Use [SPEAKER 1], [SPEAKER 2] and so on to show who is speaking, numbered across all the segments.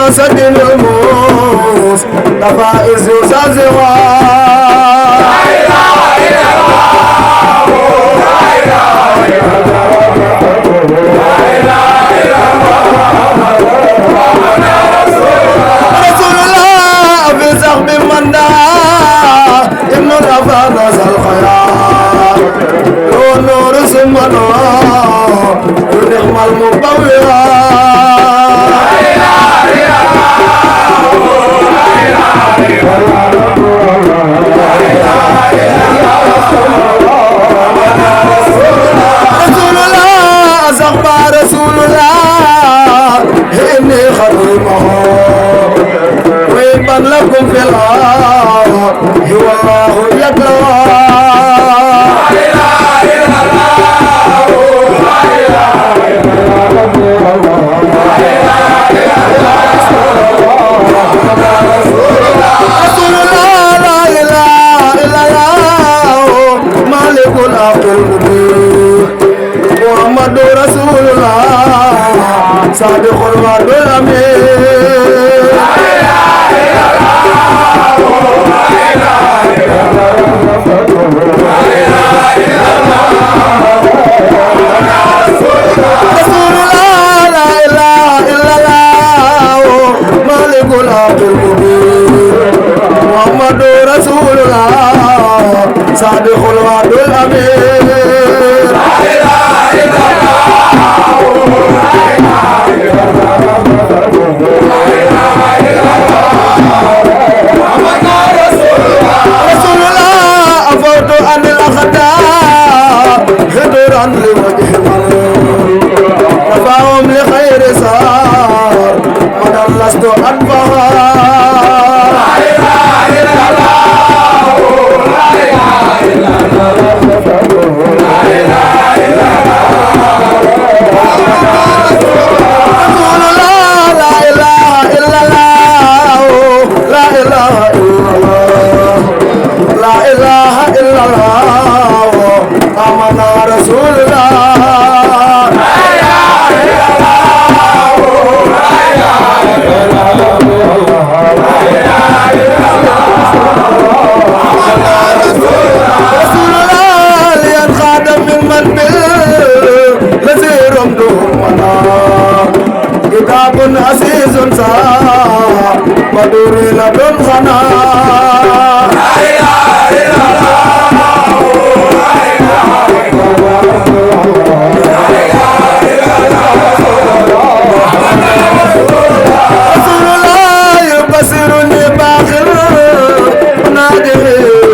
[SPEAKER 1] سجن الموس نفائز يزازوا لا إله إلا الله لا إله إلا الله لا إله إلا الله رسول الله في زغب من دعا ابن الأفاد ذا الخيار نور ثم نور النعم المطوّرة رسول الله إني خديمه ويبن لكم في الأرض هو الله يقرأ لا إله إلا الله لا إله إلا الله لا إله إلا الله رسول الله لا إله إلا الله مالك الحق المبين محمد رسول الله صادق الوعد الأمين لا إله إلا الله لا إله إلا الله لا إله إلا الله رسول الله لا إله إلا الله مالك الحق المبين محمد رسول الله صادق الوعد الأمين لا إله إلا الله لا إله إلا الله لا إله إلا الله محمد رسول الله رسول الله أفوت عن الأخداع خضرا لوجه من رفعهم لخير سار مدى لست أنفها لا إله إلا الله لا إله إلا الله لا إله إلا الله رسول الله لا إله إلا الله لا إله إلا الله لا إله إلا الله آمنا رسول الله لا إله إلا الله لا إله إلا الله لا إله إلا الله آمنا رسول الله رسول الله لينقاد ممن بالنذير مدهمنا كتاب عزيز صار بدور لدن خنا لا إله إلا الله لا إله إلا الله لا إله إلا الله رسول الله يبصرني باخر ناجح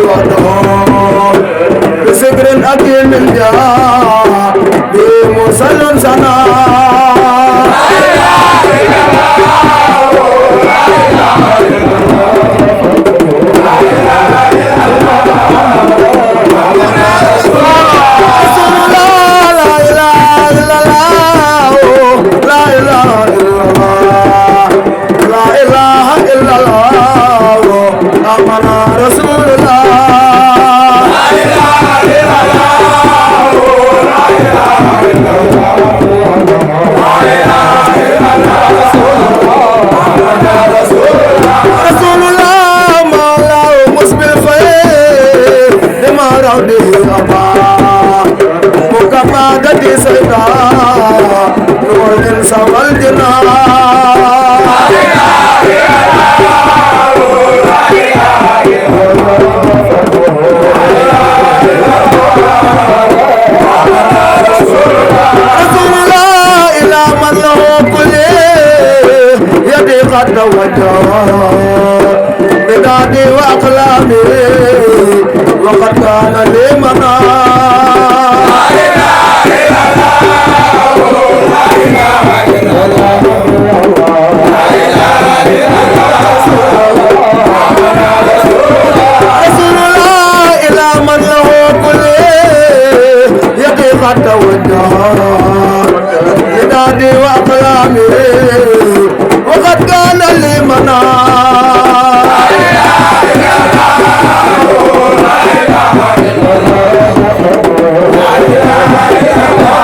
[SPEAKER 1] وطهور بسكر أكيد من جاه بمسل سنا لا إله إلا الله لا إله إلا الله لا إله إلا الله رسول الله لا إله إلا الله لا إله إلا الله لا إله إلا الله آمنا رسول الله لا إله إلا الله لا إله إلا الله لا إله إلا الله رسول الله ما له مسبل فيه لما رده أبا مكبادة سيدا نور الإنس والجنان لا إله إلا الله لا إله إلا الله رسول الله إلى من له كل يدي قد وجه بدادي وأقلامي وقد كان لي منام لا إله إلا الله لا إله إلا الله لا إله إلا الله رسول الله إلى من له كل يدي قد وجه بدادي وأقلامي وقد كان لي منام لا إله إلا الله لا إله إلا الله لا إله إلا الله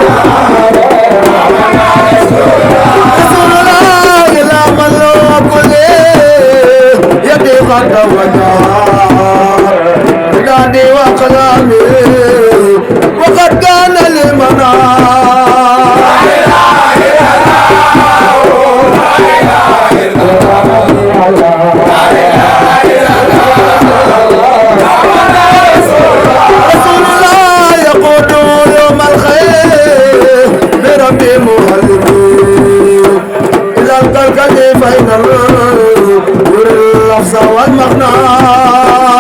[SPEAKER 1] اللفظ والمعنى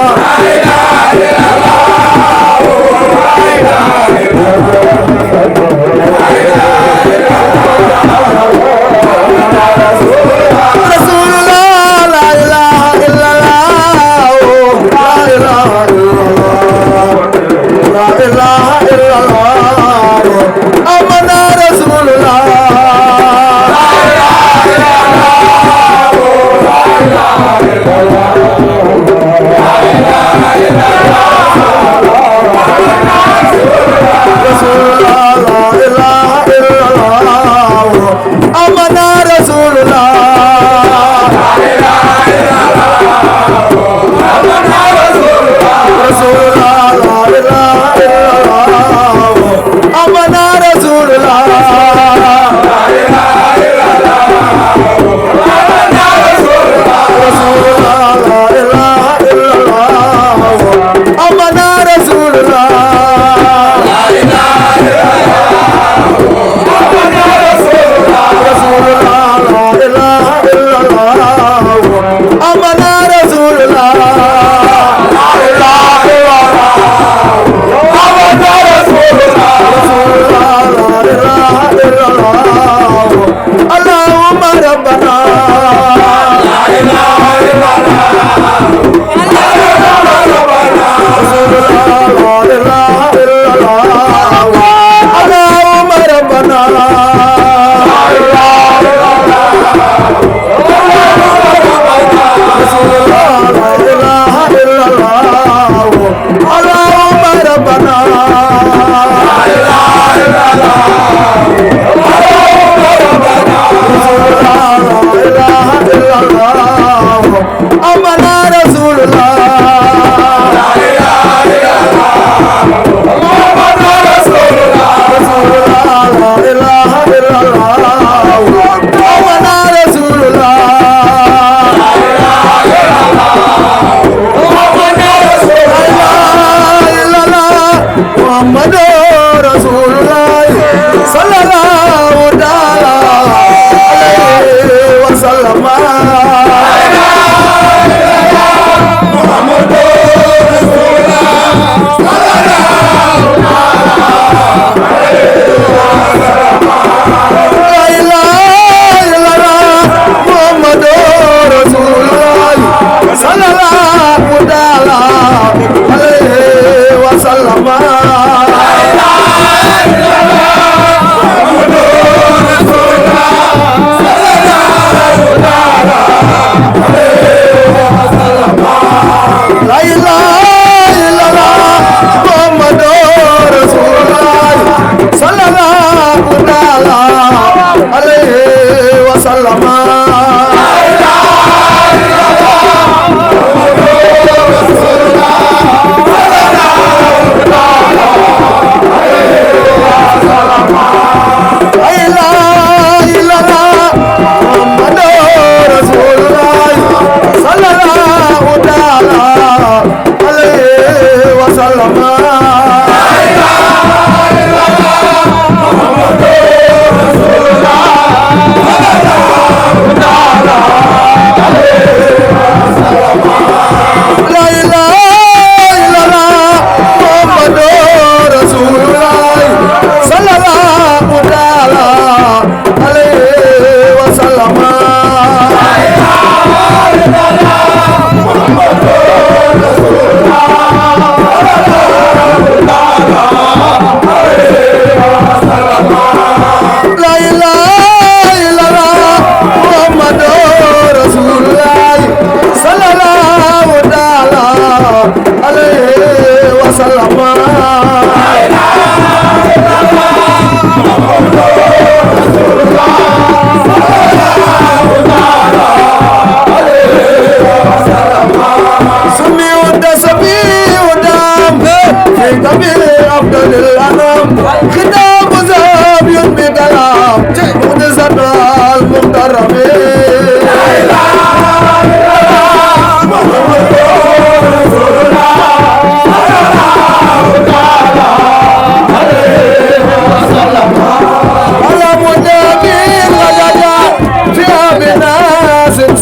[SPEAKER 1] رسول الله لا إله إلا الله لا إله إلا الله لا إله إلا الله أمنا رسول الله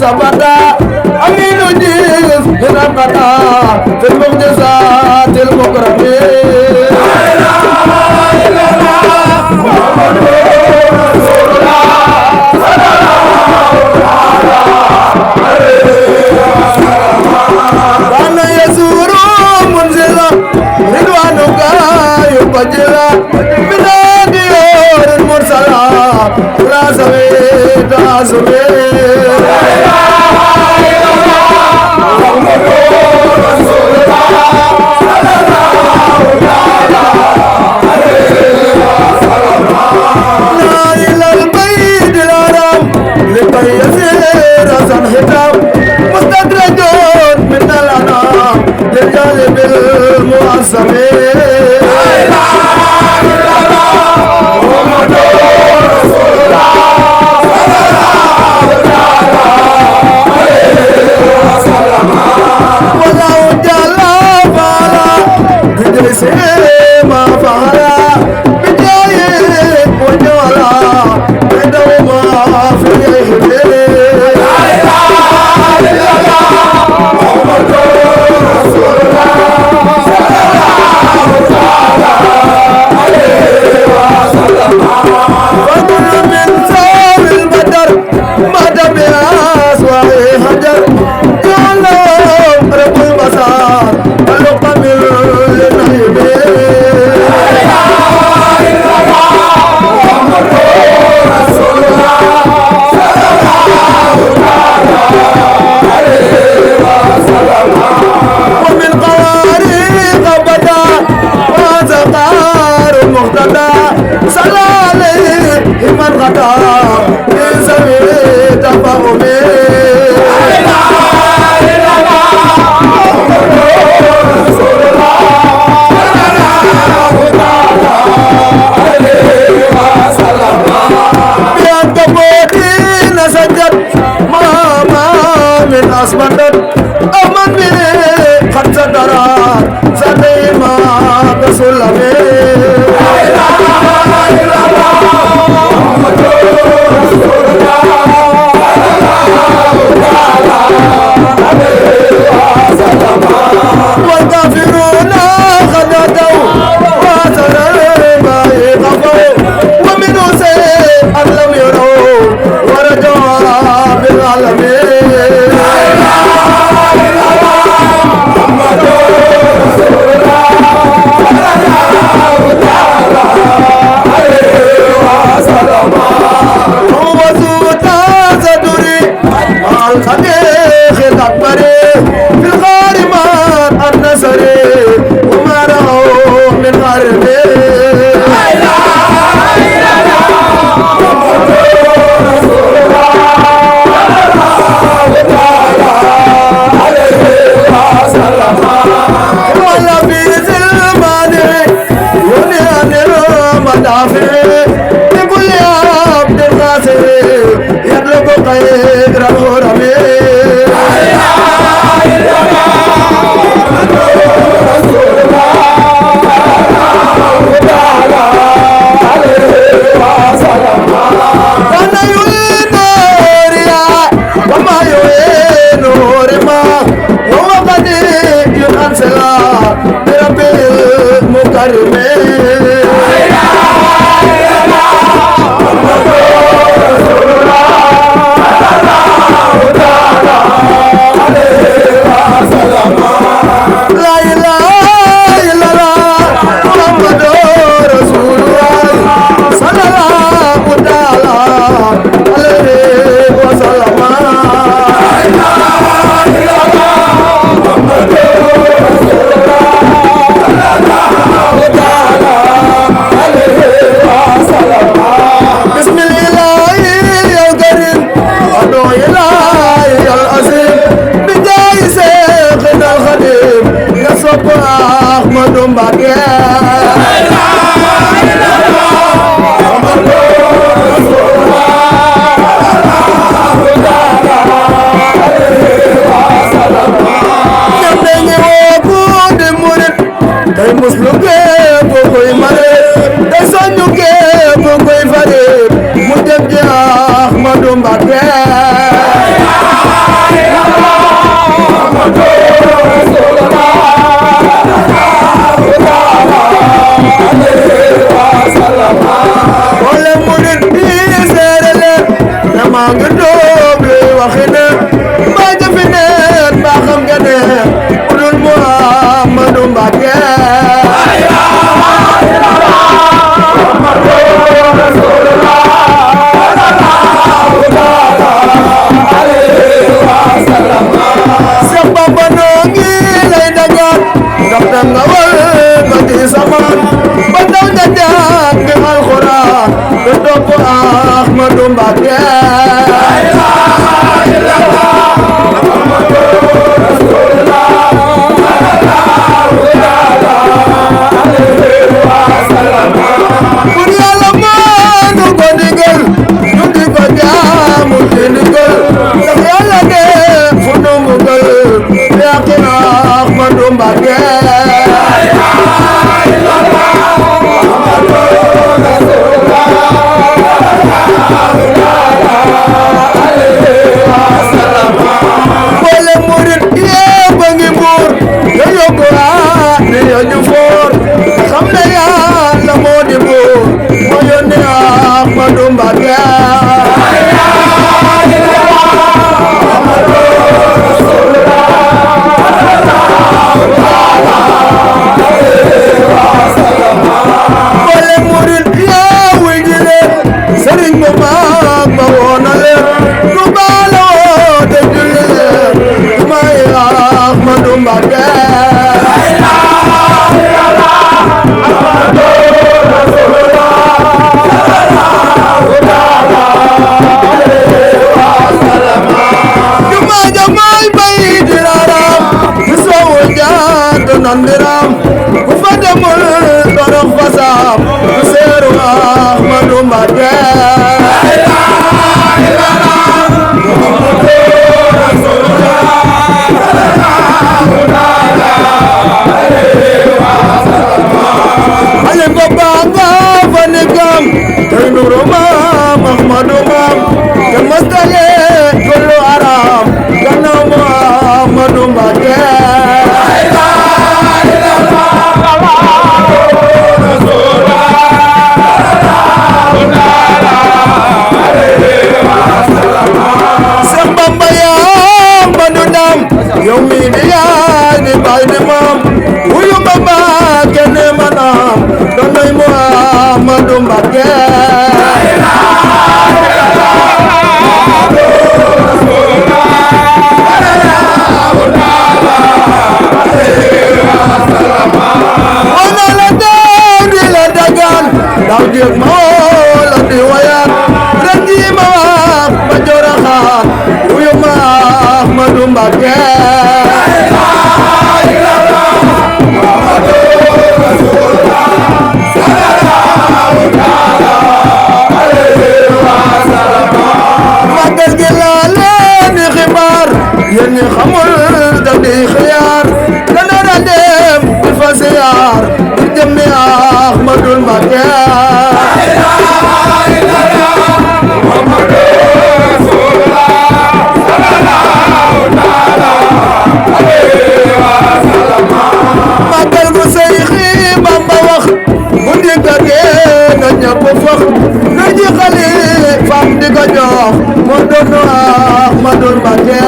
[SPEAKER 1] sabada aminu ji القطع في المقدسات المكرمين وانا يزور منزلا رضوانك يبجلا من ديار المرسلة لا سويت سويت مستدرجون من الأنام للجانب المعصمين لا إله إلا الله محمد رسول الله صلى الله عليه وسلم ولو جل فعلا بدرس ما فعلا بجاي وجولا بدوما فيه أصبحت أمن بني قد صدرت زدي ما تسلمي لا إله إلا الله محمد رسول الله والكافرون خددوا وزروا ما يغفوا ومنه سيء أن لم يروا ورجوا بالعالمين الخليق الأكبر في الغارمات النصري وما رأوا من غربه لا إله إلا الله محمد رسول الله صلى الله عليه وسلم ولا في زلمان يغني عن المدافع لكل عبد القاسم يطلب خير الغرم Mbàkke waxine ba jëfine ba xam nga ne udul Muhammadu Mbàkke Seex Bamba noo ngi lay dagaan ndax danga wal ba ci samaan ba daw nga jàng alxuraan nga topp Ahmadu Mbàkke bur Yàlla moo nu ko digal ñu di ko jaamu ci ndigal ndax Yàlla de fu nu mbugal yaqin Ahmadu Mbàkke boole murit yépp a ngi buur yo yóbbu ni yo ñu foor xam ne Yàlla moo di buur moo yónni Ahmadu Mbàkke boole murit yaa wuy ji leen sëriñ bu mag ba woona leen du baala woo de julli leen may Ahmadu Mbàkke jamay bay diraram soowu jaat nandiram ku fa demul torox fasam seeru Ahmadu Mbàkke ale ko banga fa nekam tey nuru maam Ahmadu maam te mastale kullu aram gannaaw Ahmadu Mbàkke Seex Bamba yaa Ahmadu ndam yow mi di yaay di baay di maam wuyu ma Mbàkke ne ma naam doonay Ahmadu Mbàkke wana la daw di la dagaan daw jéeg ma woo la di wayaan ren jii ma wax ba joora xaar wuyu ma Ahmadu Mbàkke magal gi laa leen di xibaar yéen ñi xamul da di xiyaar dana ra dem di fa siyaar di jëmmi Ahmadu Mbàkke magal gu Seyxi Bamba wax bu dikkatee na ñëpp fax na ji xalifaam di ko jox moo doon Ahmadu Mbàkke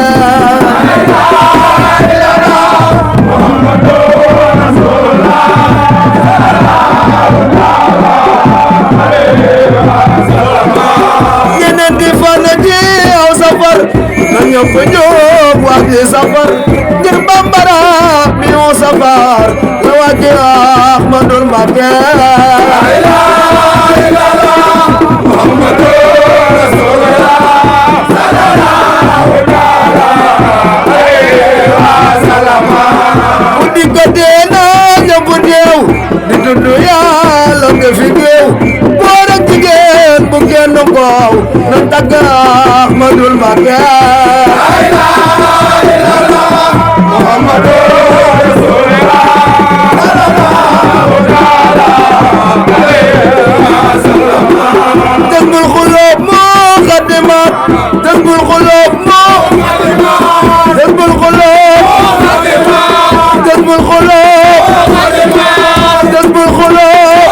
[SPEAKER 1] ñeneen di fan di aw safar na ñëpp jóg wax di safar ngir bambara mi aw safar la wàcce Ahmadu Mbàkke bu dikkatee na ñëpp teew di tudd Yàlla nga fi géew góor ak jigéen bu kenn koow na tagg Ahmadu Mbàkke tëngul xulóob moo xadimaat tëngul xulóob moo tëngul xulóob tëngul xulóob tëngul xulóob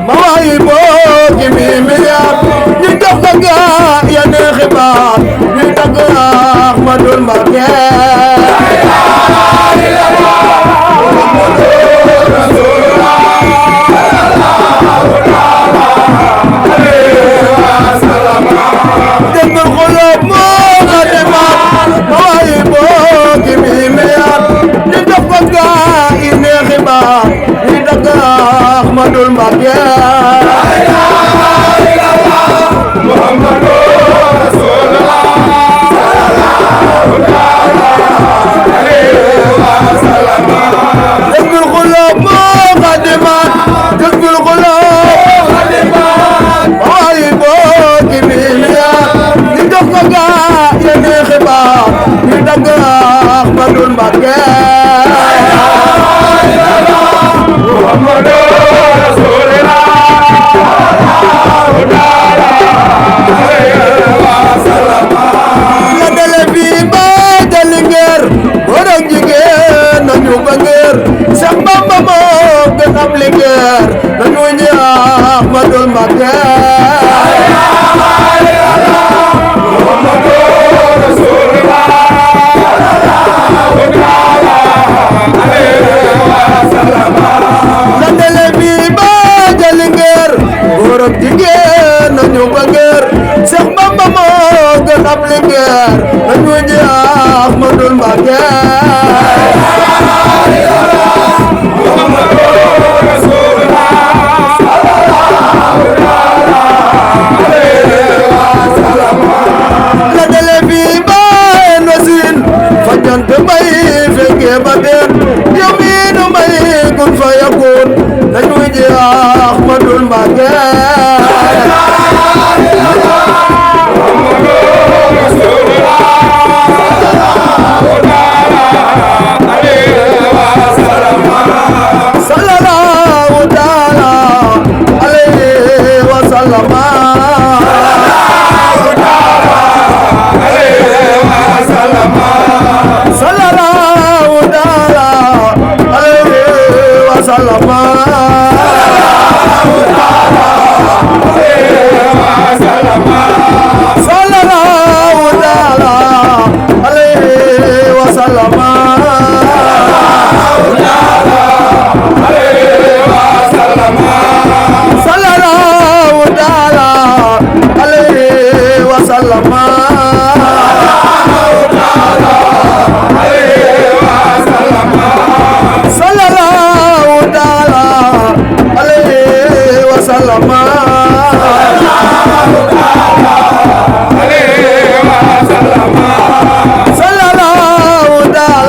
[SPEAKER 1] ma waayi boo ki mi miliyaar ñu jox ko gaa ya ne xibaar tagg Ahmadul Mbacké déggul xolob moo nga demaat mooy boo ki mi meyaat di dox ko gaa yi neexi baat di tagg Ahmadul Mbacké déggul xolob moo nga demaat déggul xolob mooy boo ki mi meyaat di dox ko gaa yi neexi baat di tagg Ahmadul Mbacké la dale fii ba Linguère góor ak jigéen nañu ba ngir Seex Bamba moo gën ab Linguère nañu ñi Ahmadul Mbacké la dale fii ba Linguère góor ak jigéen nañu ba ngir Seex Bamba moo gën ab Linguère nañu ñi Ahmadul Mbacké la dale fii ba Nosin fa jant bay fekke ba den yow mii nu may kun fa yakun nañu ñi Ahmadul Mbacké sallallahu taala alayhi wa sallama sallallahu taala alayhi wa sallama sallallahu taala alayhi wa sallama sallallahu taala alayhi wa sallama sallallahu taala alayhi wa sallama sallallahu taala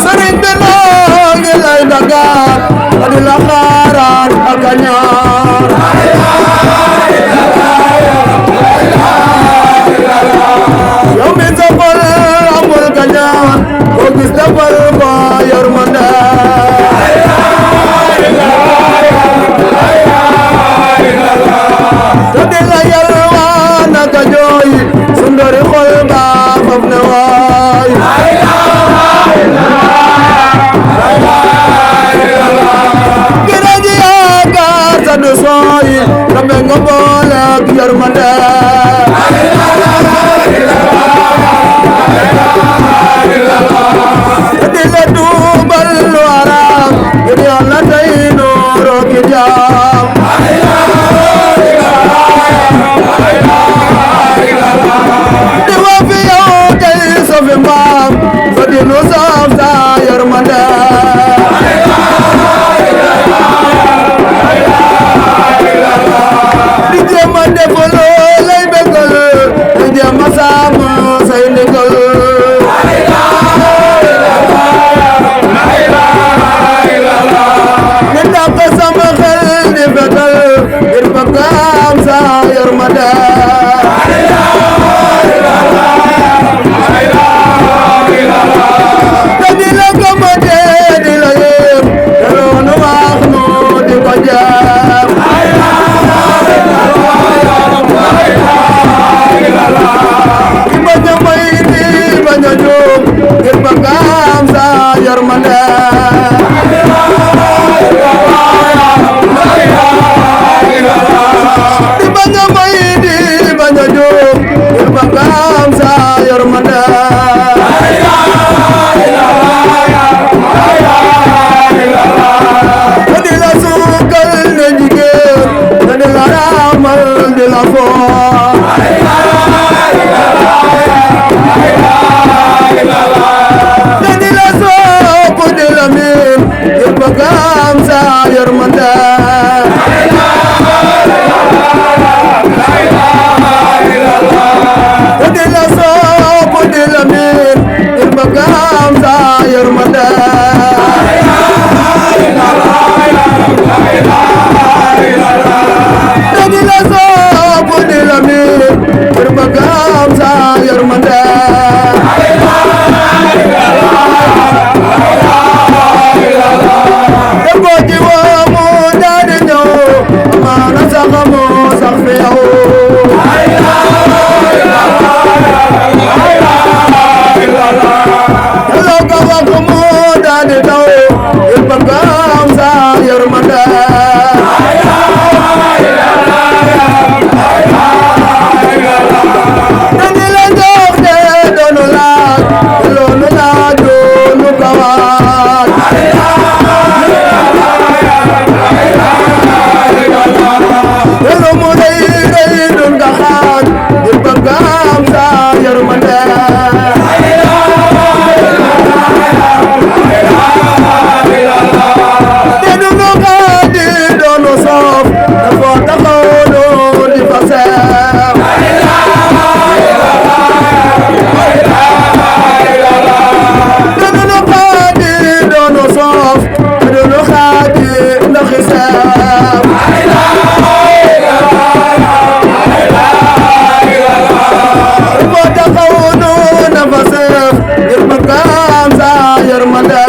[SPEAKER 1] Sëriñ bi noo ngi lay dagaan di la xaaraan ak a ñaan yow mi sa xol amul ka ñaan ko gis defal ko yërmande te di la yalwaan ak a jooy sundori xol ba faf ne waay giraji yaakaar sa du sooy rambe nga boole ak yërmande di la duubal lu araam ngir Yàlla tey nooro ki jaam di wa fi yow tey so fi mbaam fa di nu saaf sa yërmande di jéem a def loo lay bëggal di jéem a sàmm say ndigal di dàq sama xel di fetal ngir bëgg am sa yërmande te di la gëmate di la yéem te loonu wax nu di ko jéem di bañ a moy di bañ a juum ngir bëgg am sa yërmande di bañ a moy di bañ a juum ngir bëgg am sa yërmande te di la suukal ne jigéen te di la raamal di la foo te di la sopp di la miin ngir bëgg am sa yërmande te di la sopp di la miin ngir bëgg am sa yërmande te di la sopp di la miin ngir bëgg am sa yërmande te boo ci woo mu daal di ñëw amaana sax moo sax fi yow te loo ko wax mu daal di daw ngir bëgg am sa yërmande te di la jox de doonu laaj te loonu laaj doonu ko waaj te lu mu rëy rëy dun nga xaaj ngir bëgg am sa yërmande te du nu xaaj di doonu soof dafa taxaw doon di fa seef te du nu xaaj di doonu soof te du nu xaaj di ndoxi seef dafa taxaw doon na fa seef ngir bëgg am sa yërmande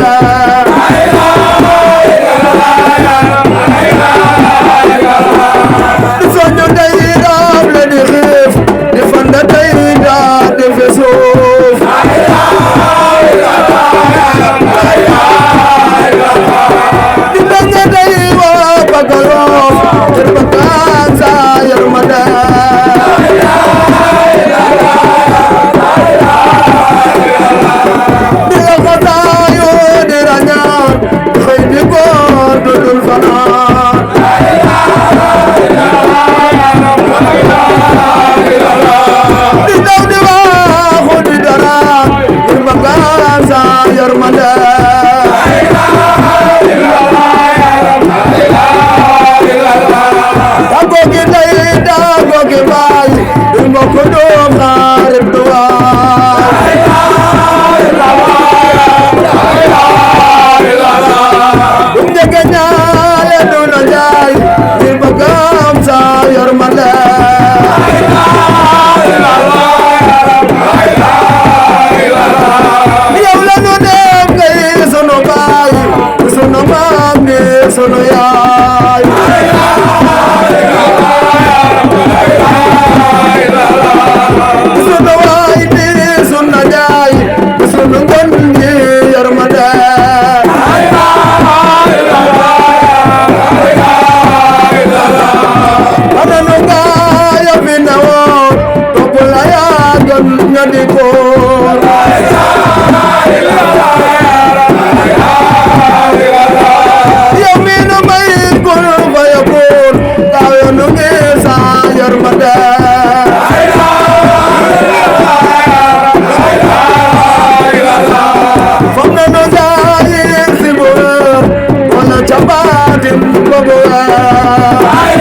[SPEAKER 1] di soñu tey raam le di xiif di fanda tey jaar di fi suuf di bañ a tey waa sunu yaay sunu waay bi sunu jaay sunu ngon ji yërmande ana nu gaay fi newoon topp la yaa gën ña di ko yow mi nu may kun fa yakun daaw nu ngi sa yërmande fam na nu gaay si bu wér wala ca baatin ba bu wér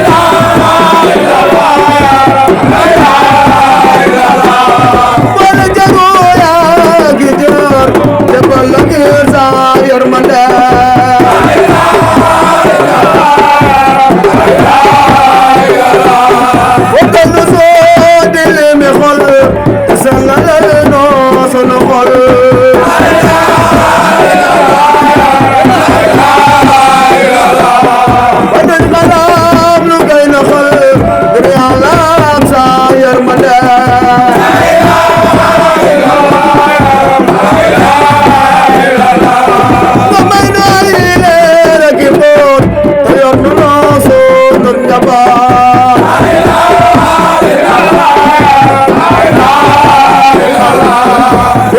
[SPEAKER 1] wala jago yaa gi jër jëppal la ngi sa yërmande wakal nu soo di limi xol te sellalal noo sunu xol wadul xalaam lu gay na xol bir yàlla am sa yërmande nga may nu ay leer ak i mbóot te yor nu noo sunu njaboot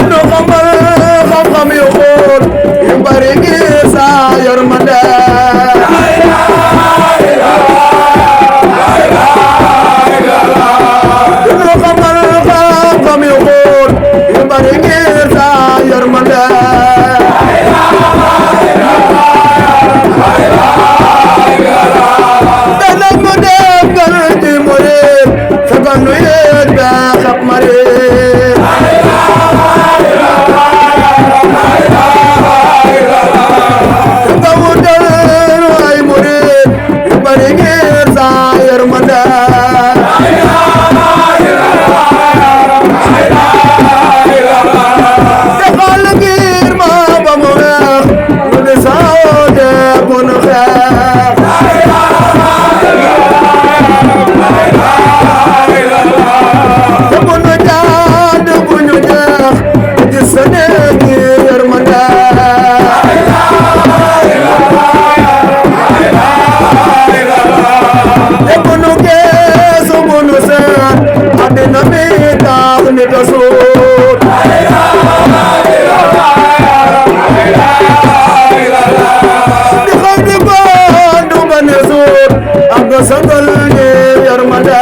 [SPEAKER 1] nu xamal xam-xam yu xóot yu bari ngir sa yërmande nu xamal xam-xam yu xóot yu bari ngir sa yërmande danag nu dem gal ci murid fegal nu yéeg be xab marid nga wutal nu ay murid yu bari ngir sa yërmande defal ngir ma ba mu weex nu di sawte bu nu xeex te bu nu jaad bu ñu jeex di sa néeg yërmande te bu nu geesu bu nu seet àddina mi tax nit a suut di xaw di bandu ba ne suut ak sangal ñi yërmande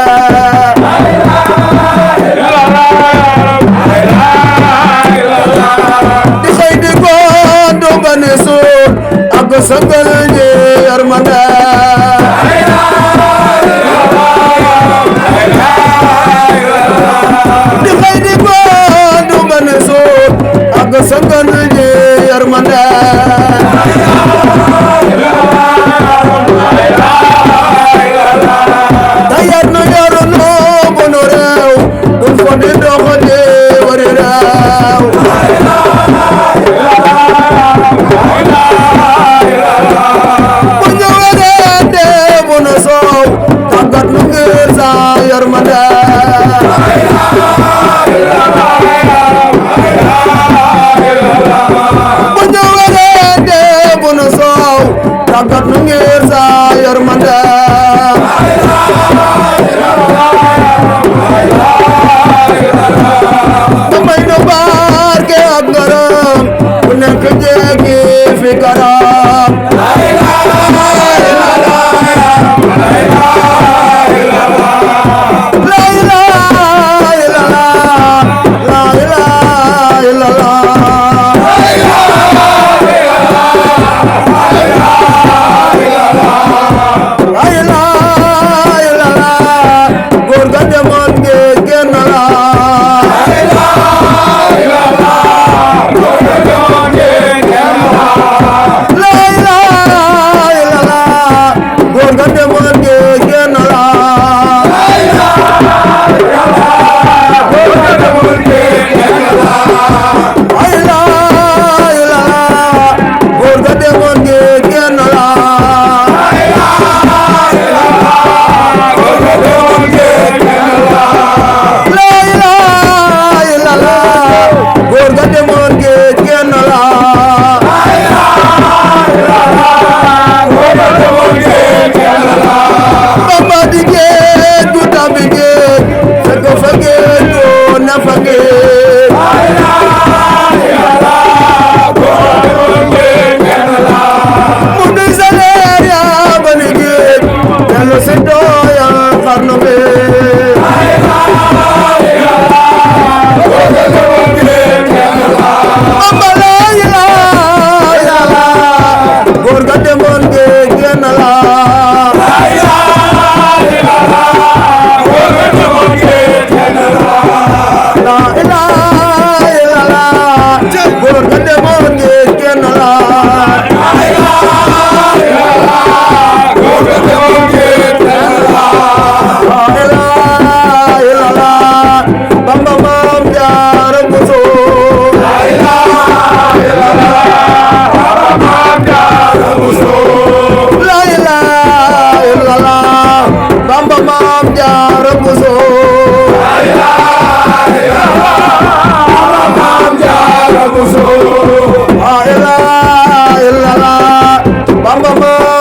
[SPEAKER 1] di xëy di bandu ba ne suut ak sangal ñi yërmande di xëy di bandu ba ne suut ak sangal ñi yërmande tayar nu yor nu bu nu réew dun fo di dox di wari réew bu ñu werante bu nu soow tàggat nu ngir sa yërmande bu ñu werante bu nu soow tàggat nu ngir sa yërmande nga may nu barke ak ngërëm ku nekk jéggi fi garam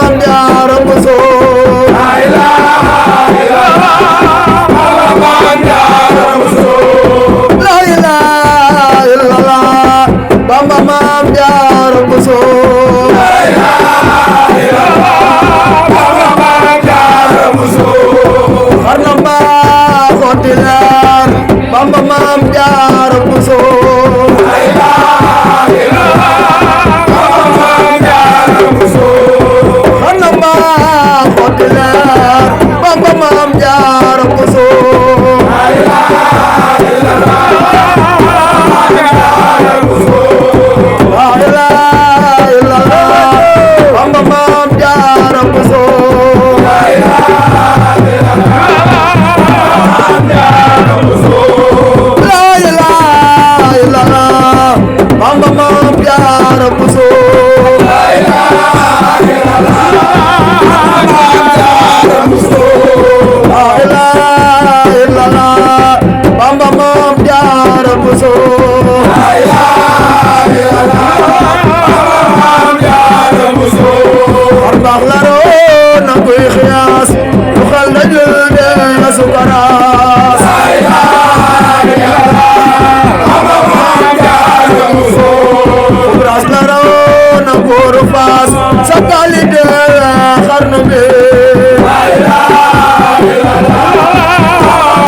[SPEAKER 1] Maam Jaara Buso la ilaha illallah Maam Jaara Buso la ilaha illallah Bamba Maam Jaara Buso la ilaha illallah Bamba Maam Jaara Buso xarna ba xotilar Bamba Maam Jaara Buso la ilaha illallah Bamba Maam Jaara Buso xarna ba xotilar Bamba Maam Jaara Buso la ilaha illallah Maam Jaara Buso la ilaha illallah Bamba Maam Jaara Buso la ilaha illallah Maam Jaara Buso la ilaha illallah Bamba Maam Jaara Buso la ilaha illallah Maam Jaara Buso la ilaha illallah Bamba Maam Jaara Buso la ilaha illallah Maam Jaara Buso war baax la roo na koy xiyaas lu xel dajul de la sukaraas la ilaha illallah Bamba Maam Jaara Buso bras la roo na góoru faas sa qualité xarnu bi la ilaha illallah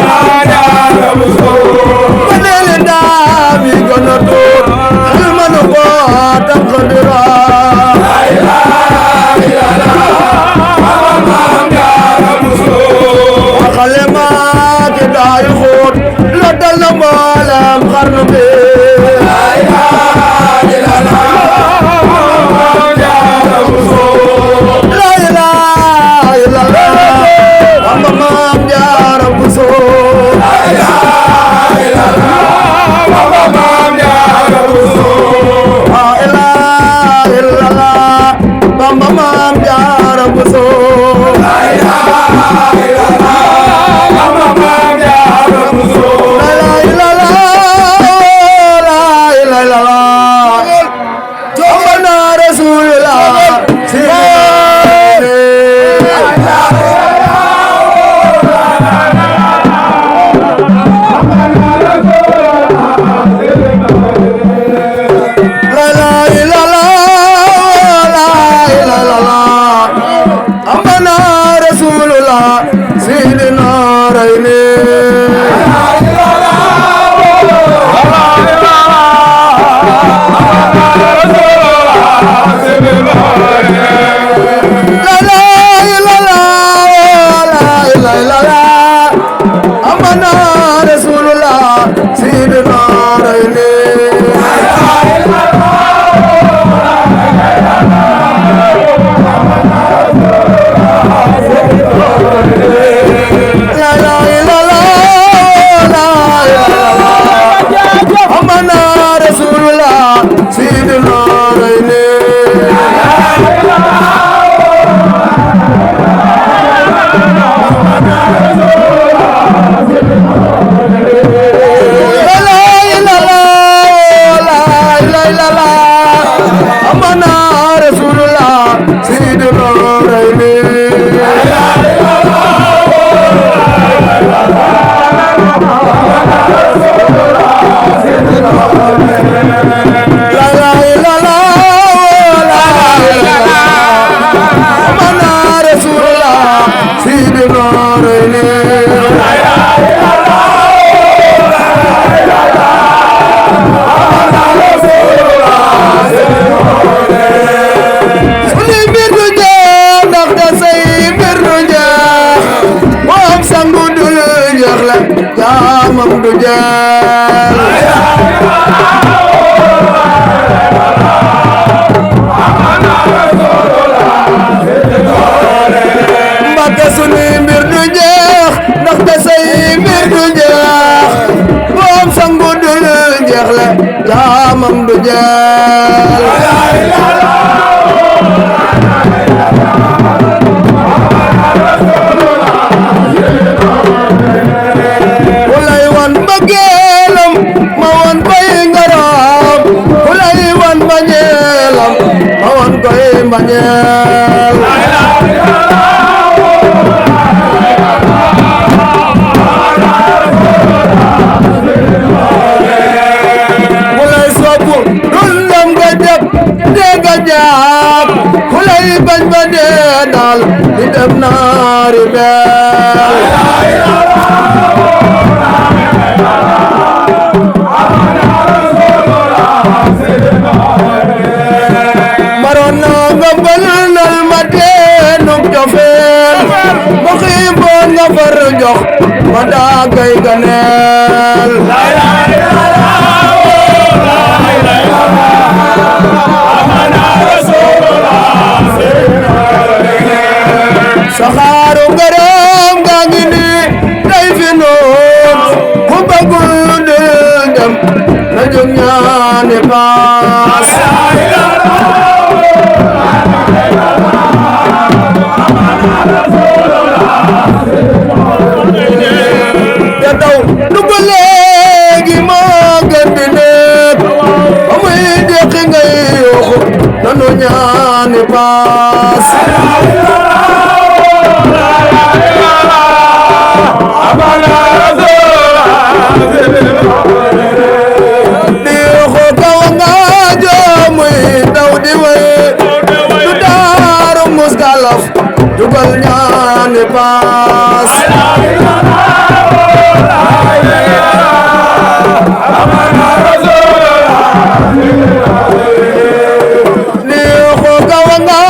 [SPEAKER 1] Maam Jaara Buso neeli daam yi gën a tuut xel manu ko taqdira la ilaha illallah Maam Jaara Buso xale maa ki daay xóot la dal na mbooleem xarnu bi la ilaha illallah Maam Jaara Buso la ilaha illallah Bamba Maam Jaara Buso la ilaha illallah Bamba Maam Jaara Buso la ilaha illallah Bamba Maam Jaara Buso la ilaha illallah Bamba Maam Jaara Buso la ilaha illallah Joxna Rasulullah jaamam du jël walay wan mbëggeel dem naari bel marona ngambalal mate nok jofel mo xiibon nga far jox ma daagay ganel saxaaru ngaram gaa ngi ni day fi noon ku bëggul dem na jóg ñaani paas te daw nu ko léegi moo gën di nekk ba muy deqi ngay yooxu nanu ñaani paas di yooxu kaw nga joomuy daw di way du daaru muskalaf jugal ñaani paas ni xo kawa nga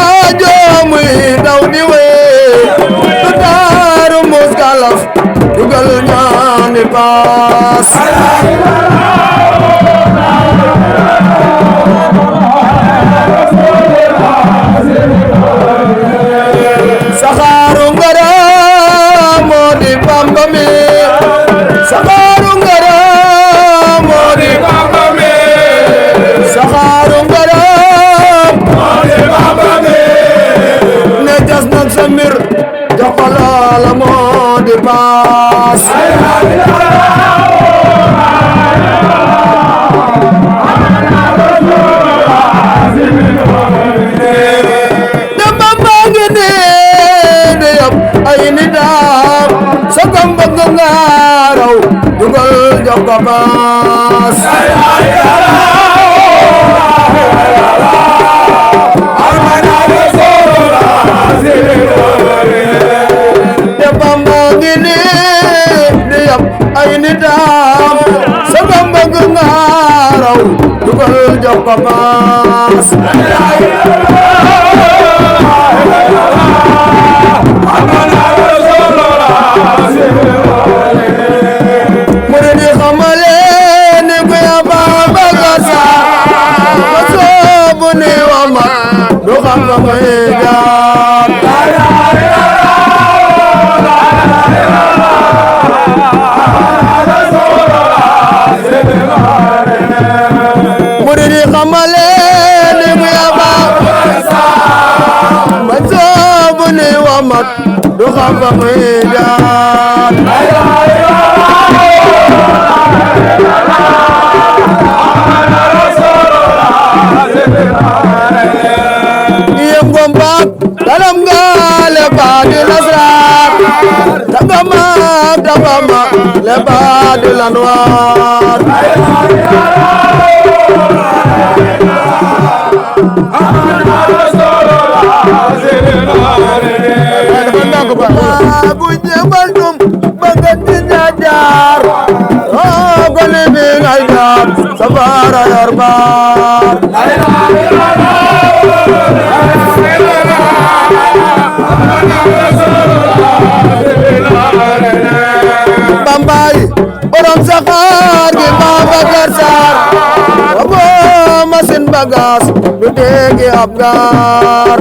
[SPEAKER 1] joomuy daw di way du daaru muskalaf jugal ñaani paas saxaaru ngara moo di Bamba mi saxaaru ngara moo di Bamba mi saxaaru ngara moo di Bamba mi ne jas nag sa mbir jox ko loola moo di paas ay ni daam sa kam bëgg nga raw dugal jox ko paas te Bamba ngi ni di yab ay ni daam sa kam bëgg nga raw dugal jox ko paas muridi xamale ni ko ya Bamba gasa ma soobu ni wa ma du xam fa may jaar muridi xamale ni ko ya Bamba gasa ma soobu ni wa ma du xam fa may jaar yem gombaak dalam gaale baadi lasraar tagama le baadi lanwaar bu jebal dum bagat di jaar gone bi ngay jaar safara yor baar Bambaay borom saxaar gi Babacar Sarr bo machine bagage du déggi ab gaar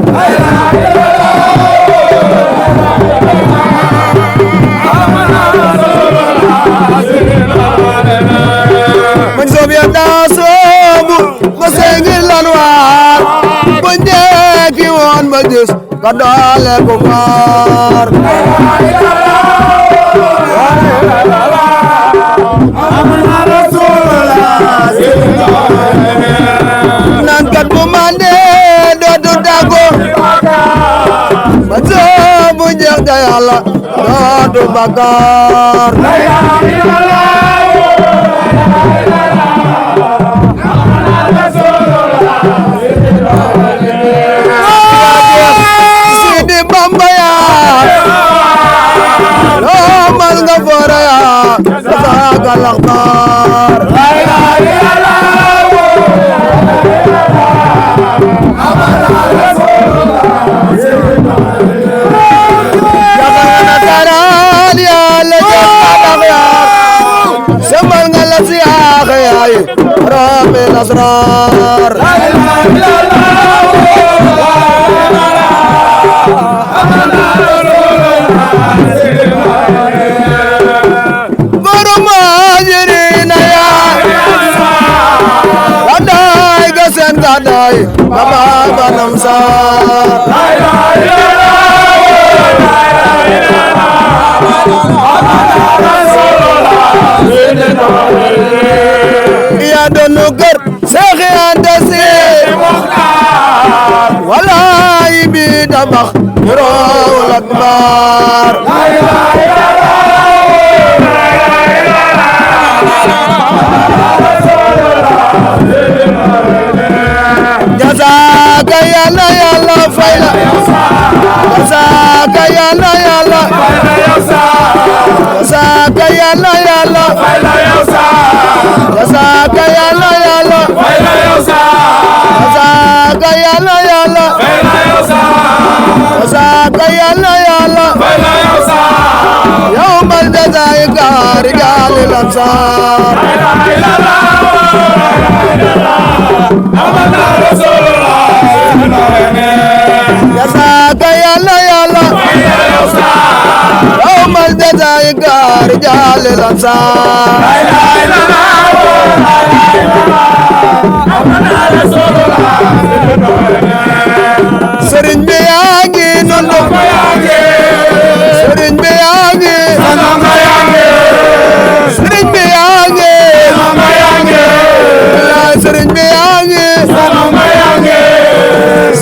[SPEAKER 1] man sobiya daa soobu ko sengi lanwaar bo njeki woon ba gis ka doole ko faar nan kat bu mande dootu dago ba soobu jeex ga Yàlla dootu bakkaar Sidi Bamba yaa الأخبار لا إله إلا الله محمد رسول الله يا نصران يا لجنة الأخيار سمعنا الأسياخ يا رب الأسرار لا إله إلا الله محمد رسول Gadai, Baba Banamsa. La ilaha illallah, la ilaha illallah. Ya donuker, Sekhi Andasi, Walai bidabakh, Nurul Akbar. La ilaha Jazaaka yàlla yàlla fay la jazaaka yàlla yàlla fay la jazaaka yàlla yàlla fay la jazaaka yàlla yàlla fay la jazaaka yàlla yàlla fay la jazaaka yàlla yàlla fay la yawmal jazaa'i rijaalil ansaar la ilaha illallah محمد رسول الله جزاك يلا يلا يوم الجزاء رجال الانصار لا اله الا الله محمد رسول الله سرين بيانgi نونو سرين بيانgi سرين بيانgi سرين بيانgi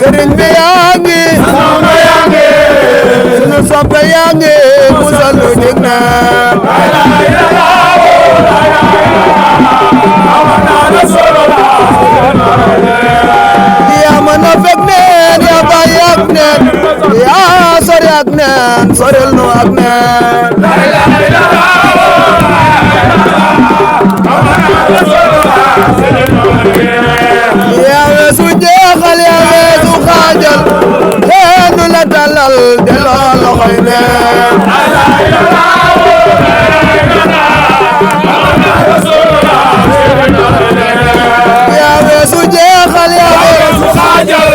[SPEAKER 1] Serigne bi yaangi sunu soppe yaangi musal nu dig na la ilaha illallah Muhammadur rasulullah ya man fek neen ya bay ak neen ya sori ak neen soril nu ak neen la ilaha illallah Muhammadur rasulullah ya weesu jeexal ya weesu xaajal kenn du la dalal delloo loxoy neen la ilaha illallah ya weesu jeexal ya weesu xaajal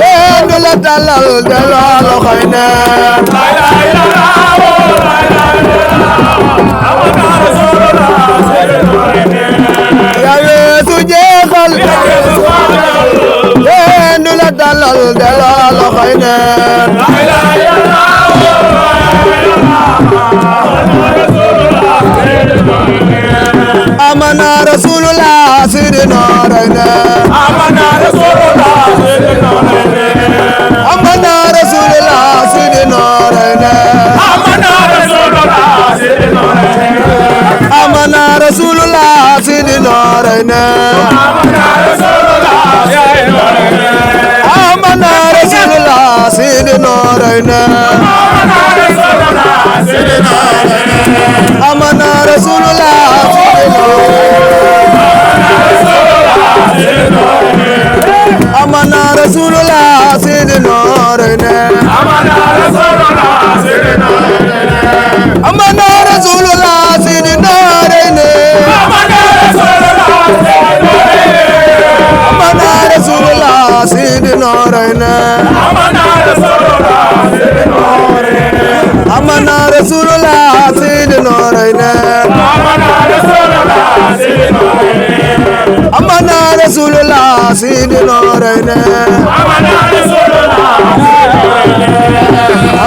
[SPEAKER 1] kenn du la dalal delloo loxoy neen la ilaha illallah ya weesu jeexal kenn du la dalal delloo loxoy neen la ilaha illallah amana rasulullah sidina rayna amana rasulullah sidina rayna amana rasulullah sidina rayna amana rasulullah sidina rayna amana rasulullah sidina rayna amana rasulullah amana rasulullah sidina rayna amana rasulullah amana rasulullah sidina rayna amana rasulullah sidina rayna amana rasulullah sidina rayna amana rasulullah sidina rayna amana rasulullah sidina rayna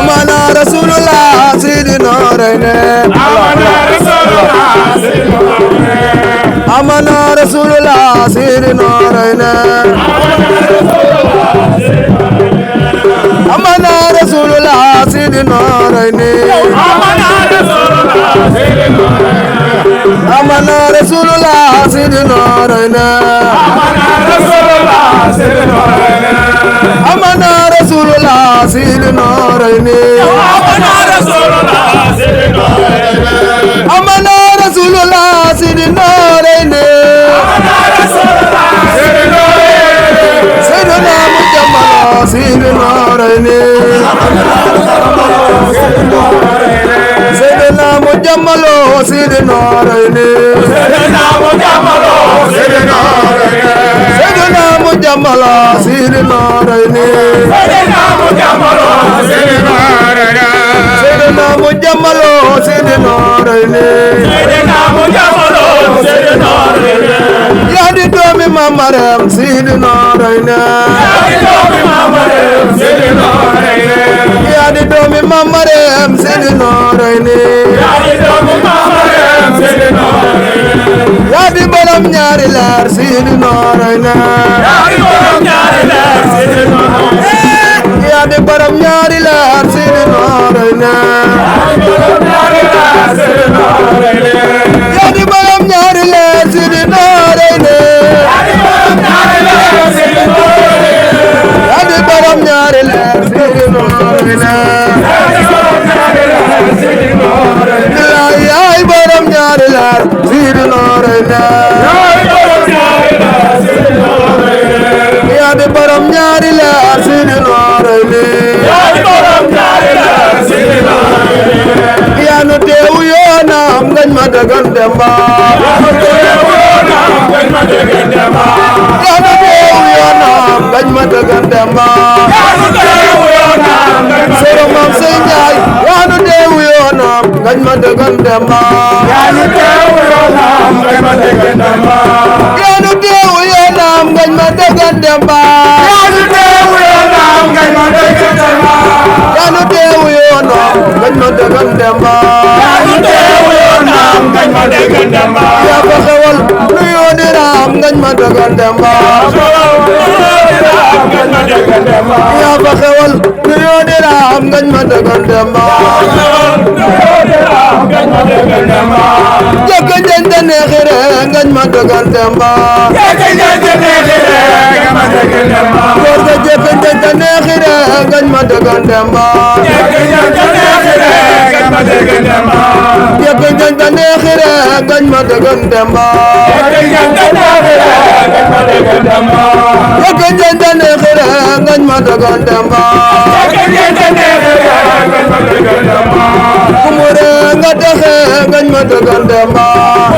[SPEAKER 1] amana rasulullah sidina rayna amana rasulullah sidina rayna amana rasulullah sidina rayna amana rasulullah sidina rayna amana rasulullah sidina rayna amana rasulullah sidina rayna amana rasulullah Seydina Rayni Seydina Mujammalo Seydina Rayni Seydina Mujammalo Seydina Rayni Seydina Mujammalo Seydina Rayni Seydina Mujammalo Seydina Rayni Seydina Mujammalo Seydina Rayni Seydina Mujammalo Seydina Rayni yaa di doomi Maam Maram Seydina Rayni yaa di doomi Maam Maram Seydina Rayni yaa di doomi Maam Maram Seydina Rayni yaa di doomi Maam Maram Seydina Rayni yaa di borom ñaari leer Seydina Rayni yaa di borom ñaari leer Seydina Rayni yaa di borom ñaari leer Seydina Rayni yaa di borom ñaari leer Seydina Rayni yaa di borom ñaari leer Seydina Rayni yaay borom ñaari leer Seydina Rayni yaa di borom ñaari leer Seydina Rayni yaa nu teewu yoonam ngañ ma dagan demba yaa nu teewu yoonam ngañ ma dagan demba yaa nu teewu yoonam ngañ ma dagan demba yaa nu teewu yoonam soro mam sey njaay yaa nu teewu yoonam ngañ ma dagan demba yaa nu teewu yoonam ngañ ma dagan demba yaa nu teewu yoonam ngañ ma dagan demba yaa nu teewu yoonam ngañ ma dagan demba yaa nu teewu yoonam ngañ ma dagan demba yaa nu teewu yoonam ngañ ma dagan demba yaa fa xewal lu yoo diraam ngañ ma dagan demba yaa fa xewal lu yoo diraam ngañ ma dagan demba jëkk njënte neexire ngañ ma dagan demba góor ga jëkk njënte neexire ngañ ma dagan demba jëkk njënte neexire ngañ ma dagan demba jëkk njënte neexire ngañ ma dagan demba kumure nga taxe ngañ ma dagan demba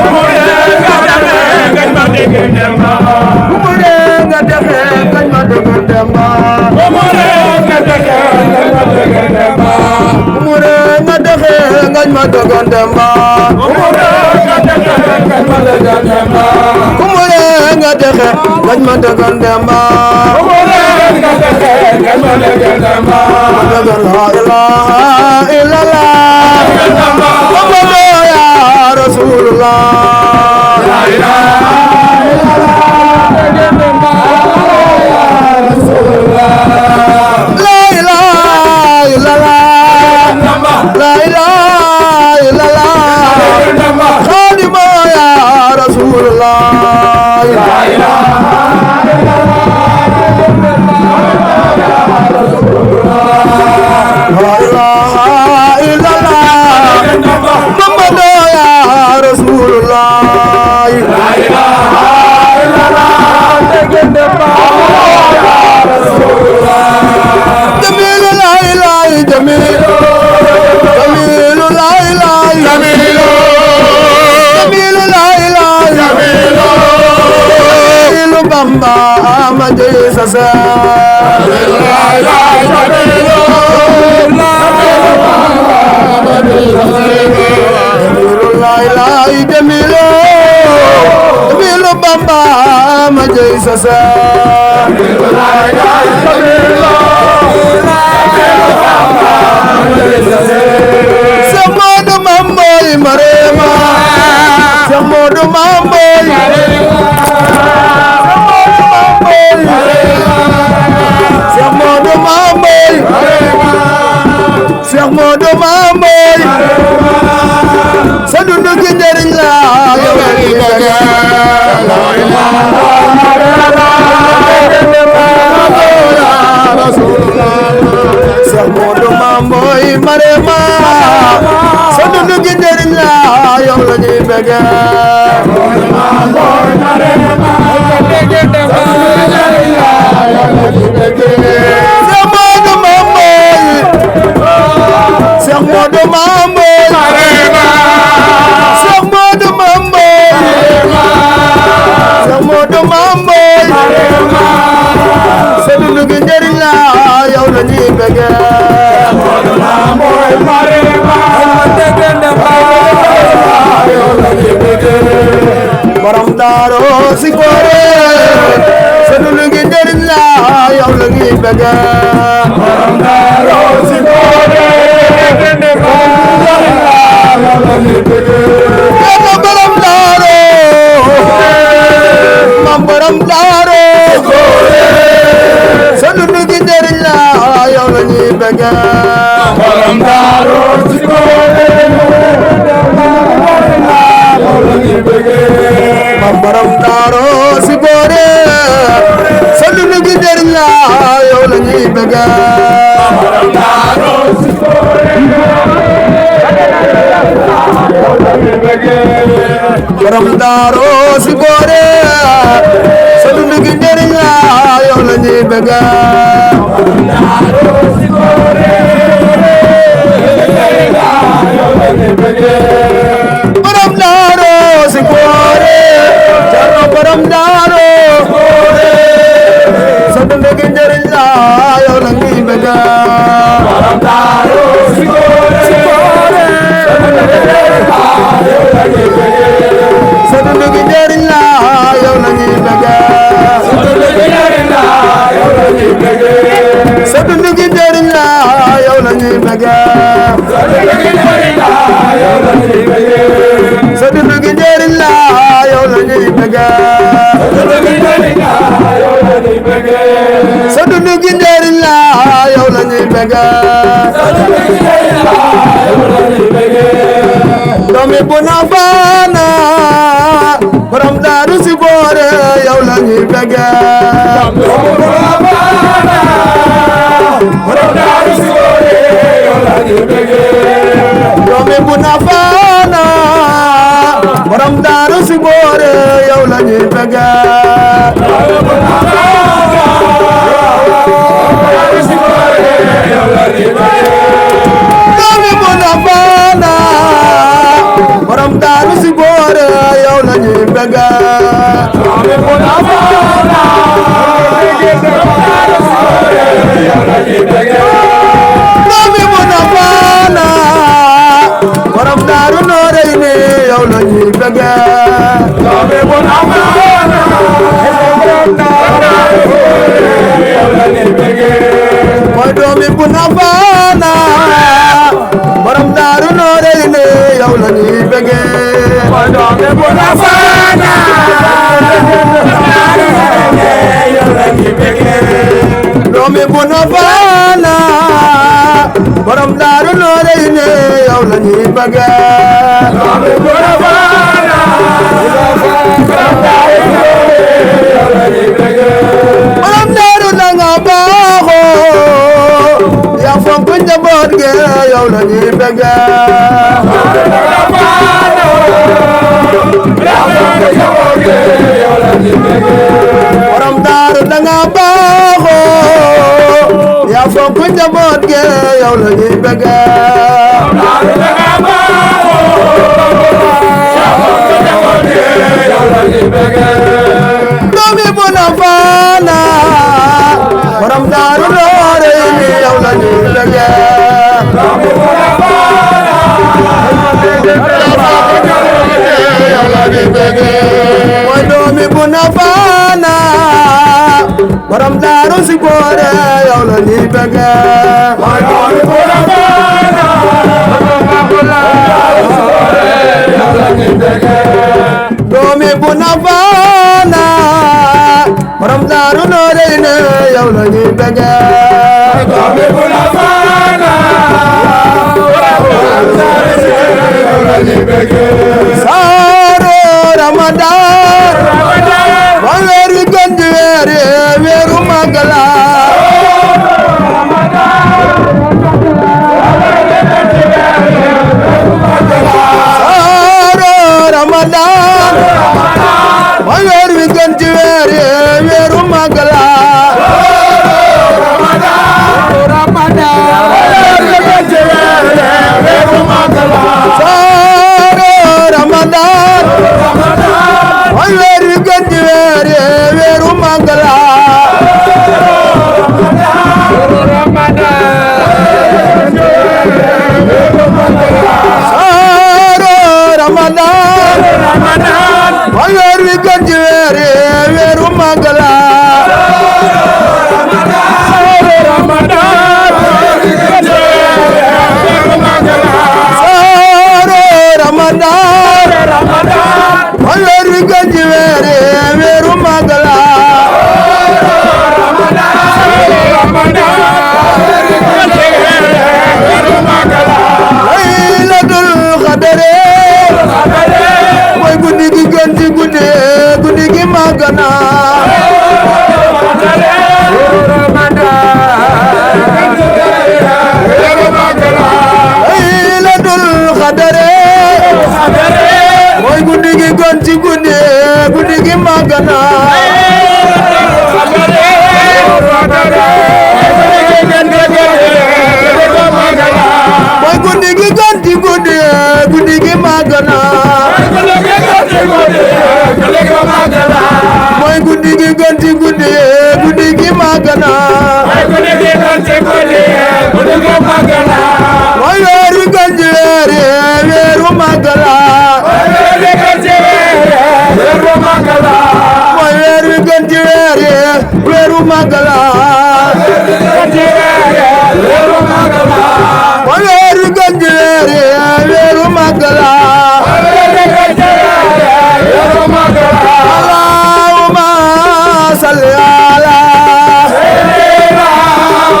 [SPEAKER 1] kumure nga taxe ngañ ma dagan demba kumure nga taxe ngañ ma dagan demba kumure nga taxe ngañ ma dagan demba kumure nga taxe ngañ ma dagan demba kumure nga taxe ngañ ma dagan demba kumure nga taxe ngañ ma dagan demba kumure nga taxe ngañ ma dagan demba la ilaha illallah Muhammadu ya Rasulullah la ilaha borom daaro si koore sunu lu ngi njëriñ la yow la ñuy bëgg borom daaro si koore borom daaro mam borom daaro sunu lu ngi njëriñ la yow la ñuy bëgg borom daaro si koore mam borom daaro si koore sunu lu ngi njëriñ la yow la ñuy bëgg borom daaro si koore borom daaro si koore sunu lu ngi njëriñ la yow la ñuy bëgg borom daaro si koore borom daaro si koore Cerno borom daaro sunu lu ngi njëriñ la yow la ñuy bëgg borom daaro si koore sunu lu ngi njëriñ la yow la ñuy bëgg sunu lu ngi njëriñ la yow la ñuy bëgg sunu lu ngi njëriñ la yow la ñuy bëgg sunu lu ngi njëriñ la yow la ñuy bëgg sunu lu ngi njëriñ la yow la ñuy bëgg doomi bu na faana borom daaru si koore yow la ñuy bëgg doomi bu na faana borom daaru si koore yow la ñuy bëgg doomi bu na faana borom daaru si koore yow la ñuy bëgg doomi bu na faana borom daaru Nooreeyni yow la ñuy bëgg doomi bu na faana mooy doomi bu na faana borom daaru Nooreeyni yow la ñuy bëgg mooy doomi bu na faana doomi bu na faana borom daaru Nooreeyni yow la ñuy bëgg doomi bu na faana borom daaru danga baaxoo yaa fonk njaboot gi yow la ñuy bëgg borom daaru danga baaxoo yaa fonk njaboot gi yow la ñuy bëgg doomi bu na faana borom daaru Nooreeyni yow la ñuy bëgg mooy doomi bu na faana borom daaru si koore yow la ñuy bëgg mooy doomi bu na faana doomi bu na faana borom daaru Nooreeyni yow la ñuy bëgg doomi bu na faana saaru Ramadan mooy weer wi gën di weer yi weeru màggal la saaru Ramadan mooy weer wi gën di weer yi weeru màggal la magana mooy guddi gi gën ci guddi guddi gi magana mooy guddi gi gën ci guddi guddi gi magana mooy weeru gën ci weeru magala mooy weeru gën ci weeru magala mooy weeru gën ci weeru magala allahumma salli ala sayyidina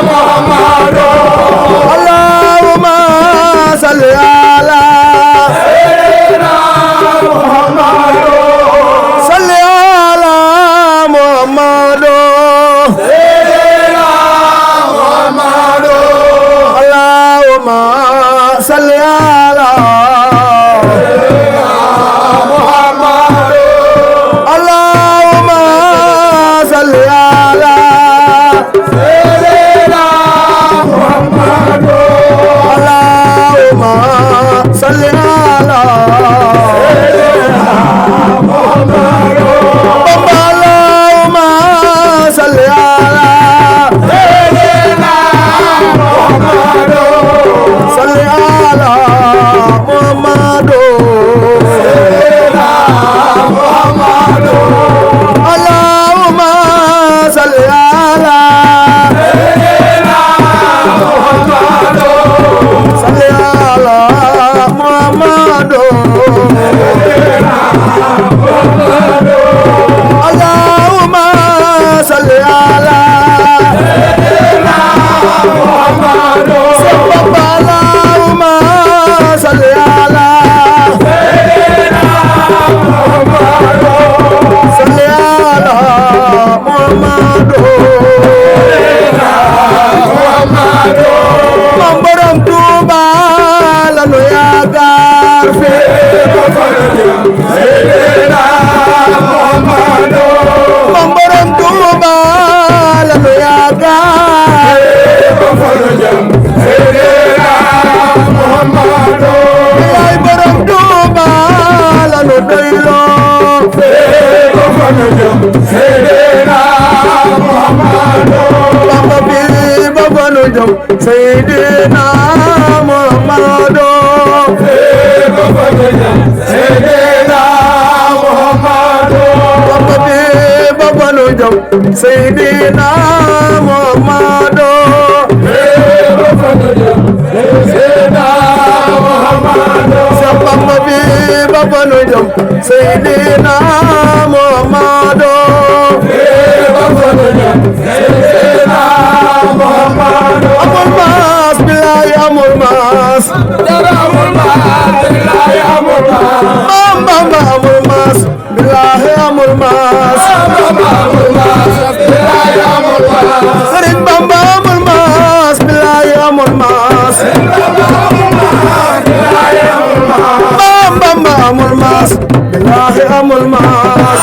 [SPEAKER 1] muhammad allahumma salli ala sayyidina muhammad salli ala muhammad sayyidina muhammad allahumma salli ala Sayyidina Muhammad Sayyidina Muhammad Sayyidina Muhammad Sayyidina Muhammad Sabba bi babanu jam Sayyidina Muhammad Sayyidina Muhammad amul mas billahi amul mas amul mas billahi amul mas bamba amul mas billahi amul mas amul mas billahi amul mas Sëriñ Bamba amul mas billahi amul mas bamba amul mas billahi amul mas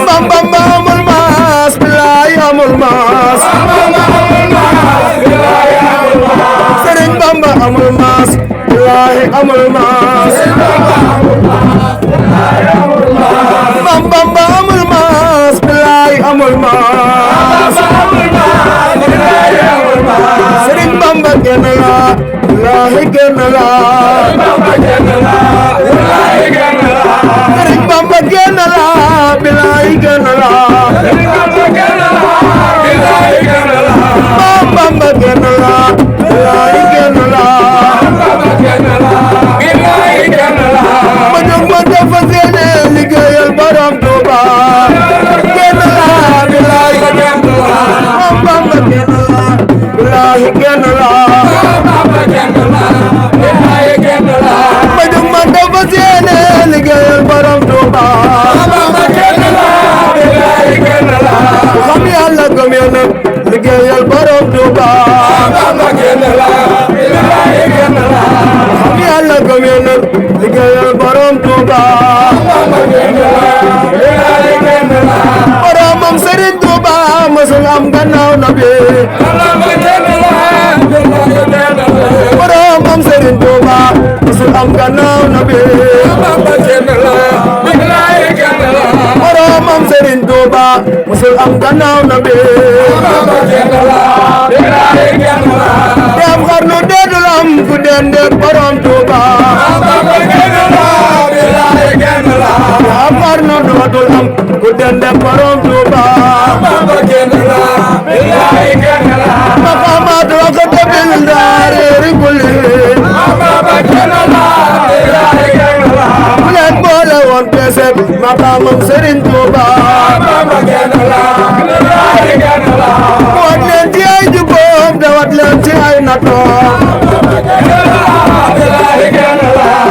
[SPEAKER 1] bamba amul mas billahi amul mas Sëriñ Bamba amul mas billahi amul mas bamba amul mas billahi amul mas Sëriñ Bamba génn la billahi génn la Sëriñ Bamba génn la billahi génn la Bamba génn la billahi génn la ma jóg ma def seene liggéeyal Borom Tuuba génn la billahi génn la Bamba génn la billahi génn la ma jóg ma def seene liggéeyal Borom Tuuba xam Yàlla gëm Yàlla liggéeyal Borom Tuuba xam Yàlla gëm Yàlla liggéeyal Borom Tuuba am gannaaw nabi borom am Serigne Touba musul am gannaaw nabi borom am Serigne Touba musul am gannaaw nabi te am xarnu deedul am ku dendek borom Touba te am xarnu dootul am ku dendek borom Touba maqaamaat waqta bil daari kulli leen boole woon peeseb maqaamam Serigne Touba wat leen ci ay jubboom te wat leen ci ay natoom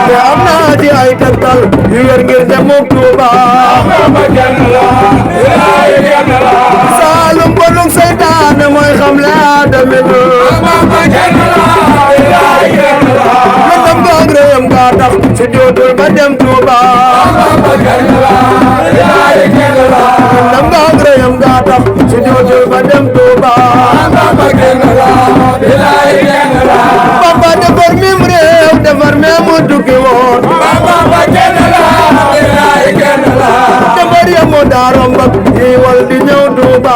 [SPEAKER 1] te am naa ci ay tegtal yu wér ngir demuk Touba saalum bonuk seytaane mooy xam le aadami lu dem gaag réyam gaa tax si dootul ba dem Touba dem gaag réyam gaa tax si dootul ba dem Touba Bamba defar mim réew defar meemu tukki woon defar yamu daarom bak yi wal di ñëw Touba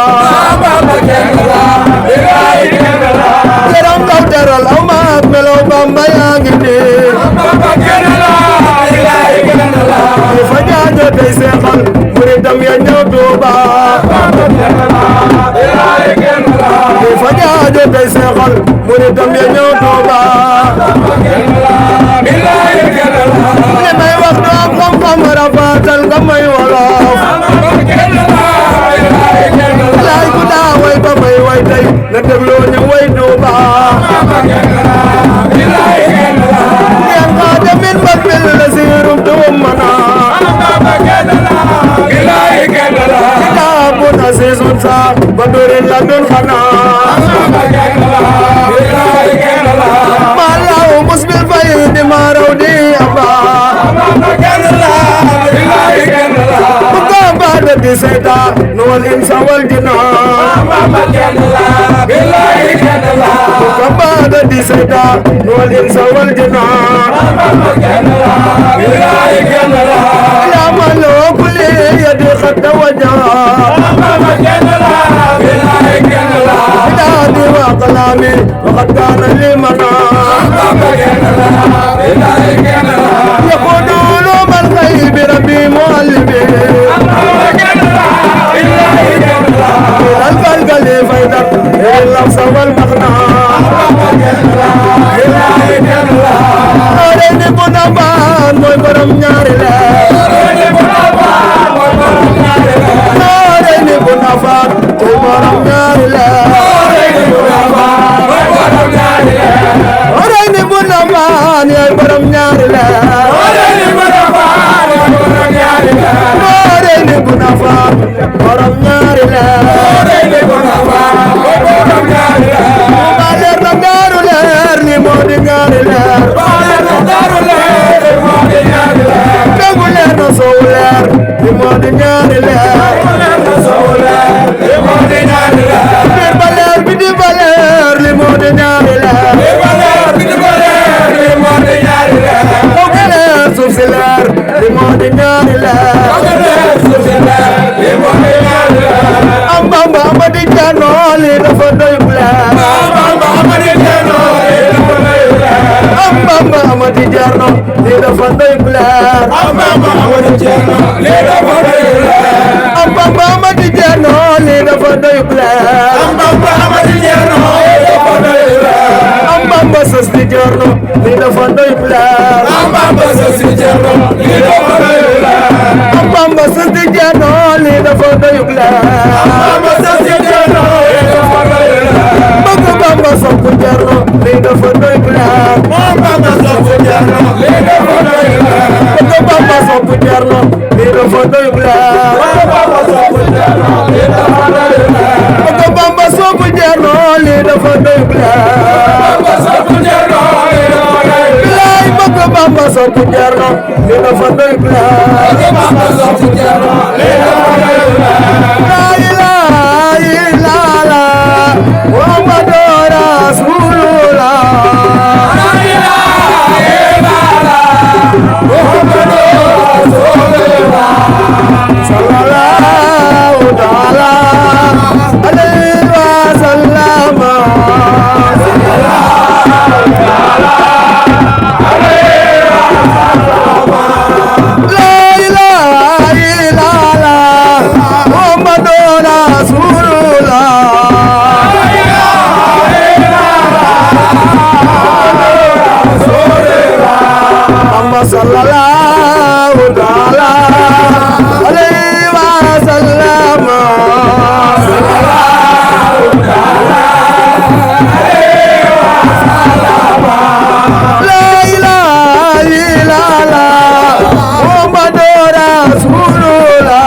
[SPEAKER 1] yaram kaw teral aw maak melow Bamba yaa ngi nii yi fa jaajo tey seexal muritam ya ñëw Touba yi fa jaajo tey seexal muritam ya ñëw Touba li may wax du am xam-xam rafatal nga may wolof laay ku daa way ba may way tey na dégloo ñu way Touba ngeen xaade min bat bil la siirum tuum mana kitaabun asiisun sa ba durin la dun xana malaw musbil fay di maraw di aba Bamba di seyta nuwal insa wal jinna Bamba di seyta nuwal insa wal jinna ya man lo kulli yadi khatta wajha bidadi wa qalami wa qad kana limana يقولون من غيب ربي معلمي الفلق اللي فيدك اللفظ والمغنى نوريني بنابان موي برم ñaari leer نوريني بنابان موي برم ñaari leer نوريني بنابان موي برم ñaari leer نوريني بنابان يا برم ñaari leer Nooreyni bu nafa borom ñaari leer Nooreyni bu nafa borom ñaari leer ba leer na daaru leer li moo di ñaari leer ba leer na daaru leer li moo di ñaari leer dëggu leer na sow leer li moo di ñaari leer leer na sow leer li moo di ñaari leer biir ba leer bi di ba leer li moo di ñaari leer biir ba leer bi di ba leer li moo di ñaari leer dëggu leer suuf si leer li moo di ñaari leer am Bamba amadi Cerno li dafa doy leer am Bamba amadi Cerno li dafa doy leer am Bamba amadi Cerno li dafa doy leer am Bamba amadi Cerno li dafa doy leer am Bamba amadi Cerno li dafa doy leer am Bamba sës di Cerno li dafa doy leer am Bamba sës di Cerno li dafa doy leer am Bamba sës di Cerno li dafa doy leer am Bamba sës di Cerno li dafa doy leer bëgg Bamba sopp Cerno li dafa doy leer am Bamba sopp Cerno li dafa doy leer bëgg Bamba sopp Cerno li dafa doy leer am Bamba sopp Cerno li dafa doy leer bëgg Bamba sopp Cerno li dafa doy leer Bamba sopp Cerno li dafa doy leer bëgg Bamba sopp Cerno li dafa doy leer Bamba sopp Cerno li dafa doy leer la ilaha صلى الله تعالى عليه وسلم لا إله إلا الله محمد رسول الله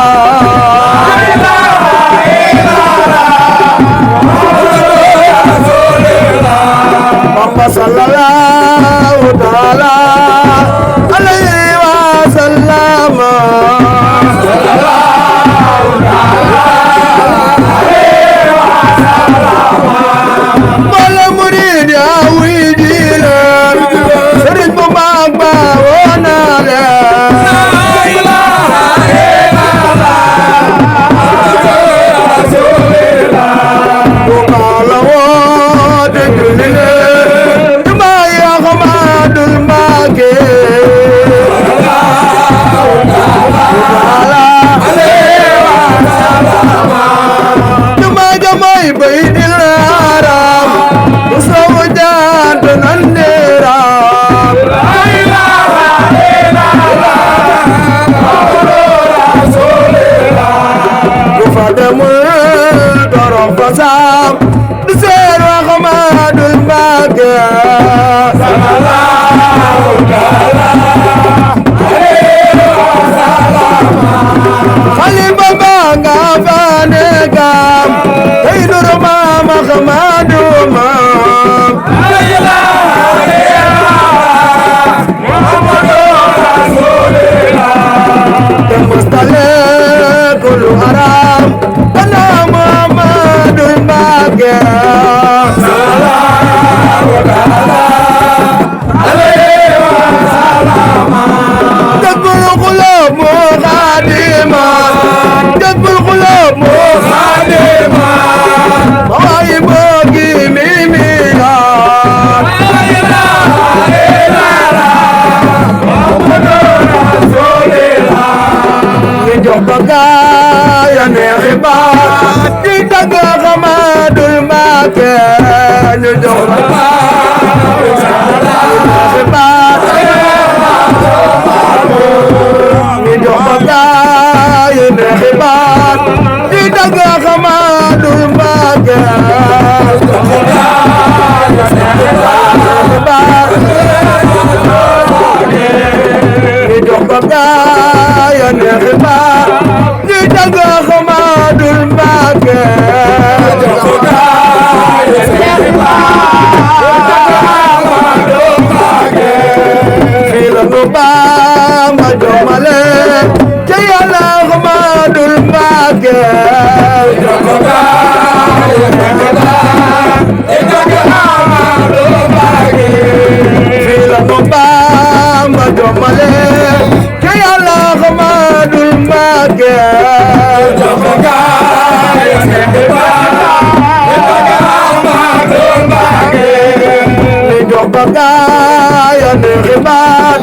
[SPEAKER 1] صلى الله تعالى عليه وسلم مولا مريد يا ويدي سرد بمقبا ونالا لا إله إلا الله رسول الله وقال ودجل بين الهرم وسودان النيران لا إله إلا الله محمد رسول الله وفدم الكرم فسام بسير وخماد الباقي صلى الله تعالى عليه وسلم خليفة بانغا فانيكام تيدر مام خماد مام لا إله إلا الله محمد رسول الله تمستلك كل حرام أنا محمد الباقي صلى الله تعالى عليه وسلم جذب القلوب مخادما جذب القلوب مخادما مواهبك ميميات لا إله إلا الله محمد رسول الله يجبك يا نخبات يدك خماد المكان يجبك Hebat, tidak kemadul bagai. Hebat, hidup bagai yang hebat, tidak kemadul bagai. Film lubang maju malek. Jayalah Ahmadul Baqir Film Mubam Maju Malek Jayalah Ahmadul Baqir Hidup bagai yang hebat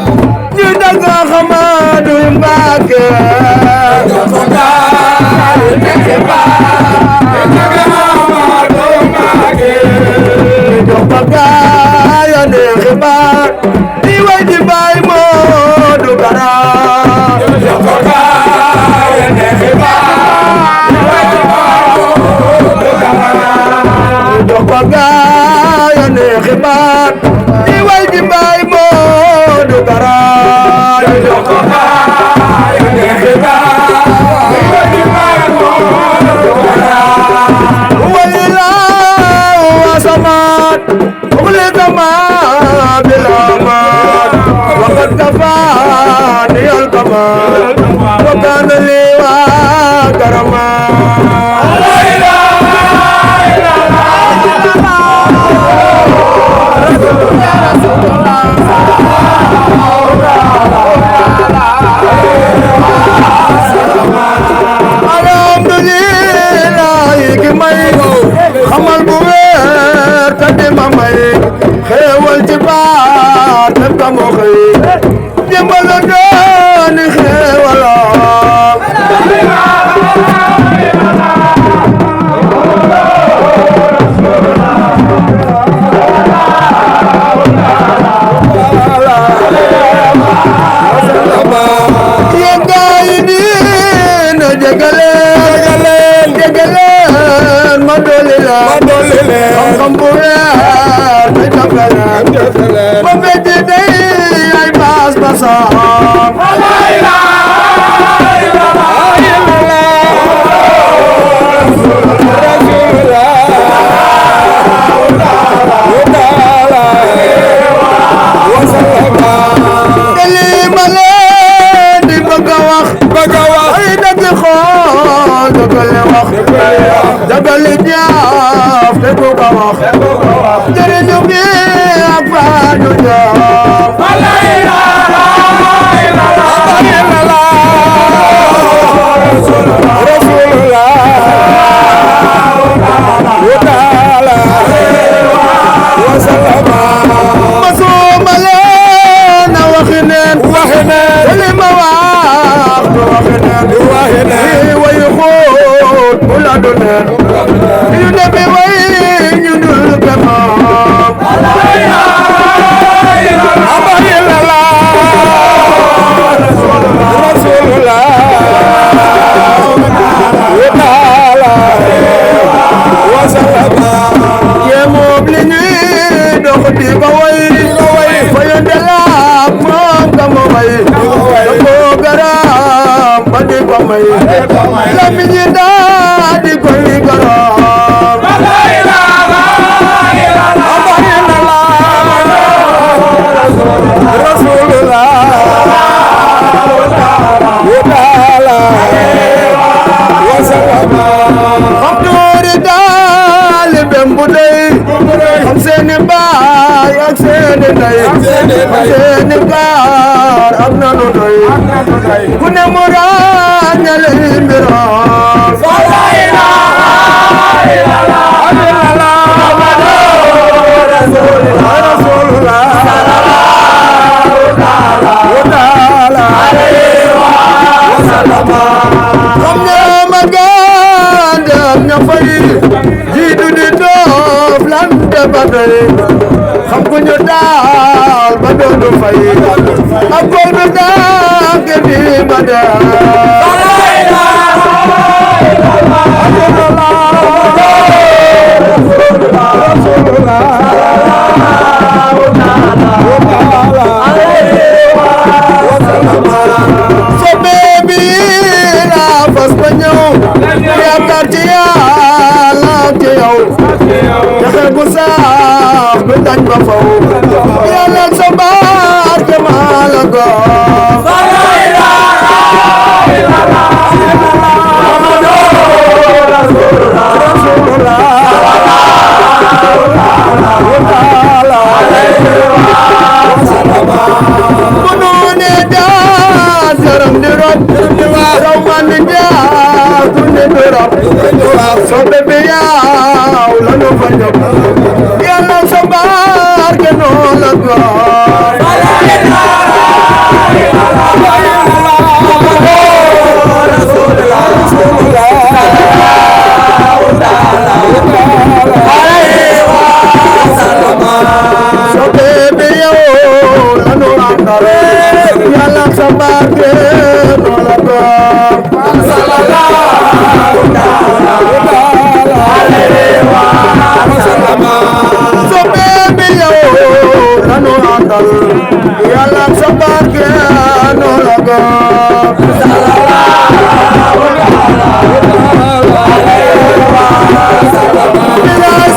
[SPEAKER 1] Jaga Ahmadul Baqir hidup bagai yang hebat diwajibai Modou Kara hidup bagai yang hebat hidup bagai yang hebat diwajibai Modou Kara وقد كفاني الكمال وكان لي وكرما لا إله إلا الله ba mbedd day ay baas basaam dagal ñaaf te ko ka wax jërëjëf bi ak faanu ñaaf la ilaha illallah rasulullah wa ta'ala wa sallama masuma leen waxineen li ma wax waxineen way xool bu la dooneen ñu defe way ñu dul kama la ilaha illallah rasulullah wa ta'ala wa sallama ye moom li ñuy dox di ko way fa yonde la moom ka ma way ko garam ba di ko may la mi ñi daa di koy garam la ilaha illallah rasulullah wa ta'ala wa sallama xam doori taalibem bu dey xam seeni baay ak seeni ndey seeni gaar am nanu doy ku ne mu ràññale mbiram la ilaha illallah rasulullah xam ne ma gande am ña fay jiitu di doof lante ba tey xam ku ñu daal ba doonu fay ak góor bi dànk di ba so baby la fas ba ñëw yaakaar ci Yàlla ci yow jaxe bu sax du dañ ba faw Yàlla sa barke maa la gëm la ilaha illallah rasulullah yaram di rot raw man di jaar tunde di rot so bébé yaw la nu fa ñëw Yàlla sa barke noo la gëm la ilaha illallah rasulullah so bébé yaw la nu àndal Yàlla sa barke noo la gëm so bébé yaw la nu àndal Yàlla sa barke noo la gëm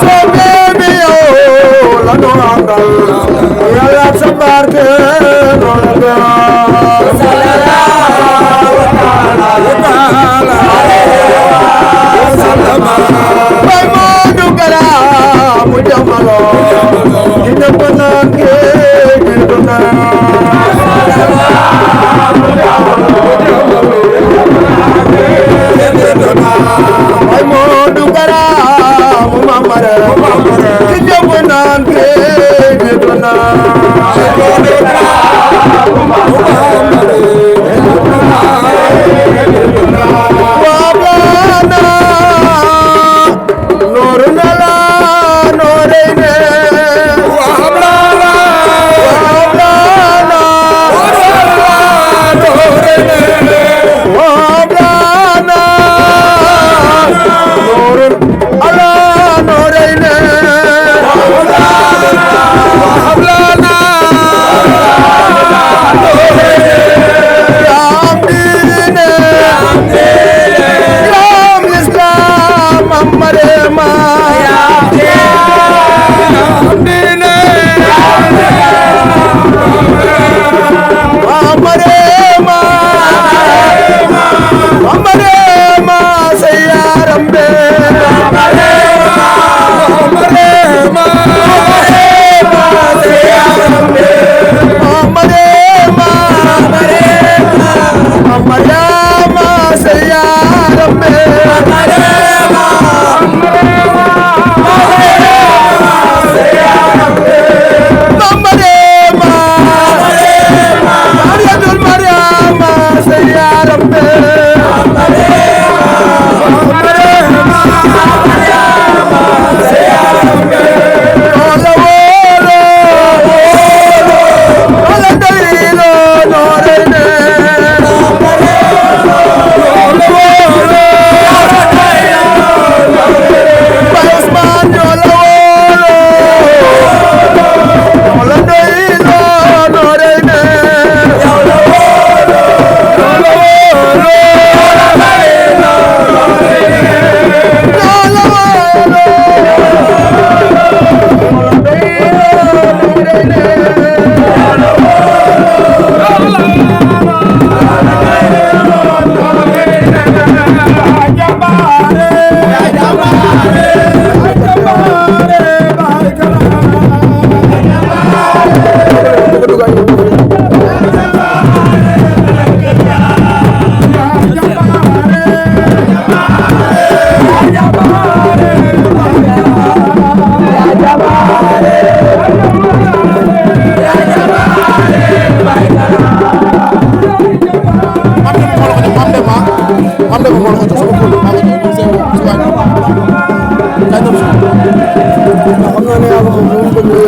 [SPEAKER 1] so bébé yaw la nu àndal Yàlla sa barke noo la gëm bay Modou Kara mu jamalo dina ko naan kee dina bay Modou Kara mu mamare dina ko naan kee dina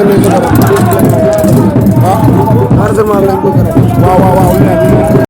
[SPEAKER 1] lañ ko def waaw enregistrement bi lañ ko def waaw waaw waaw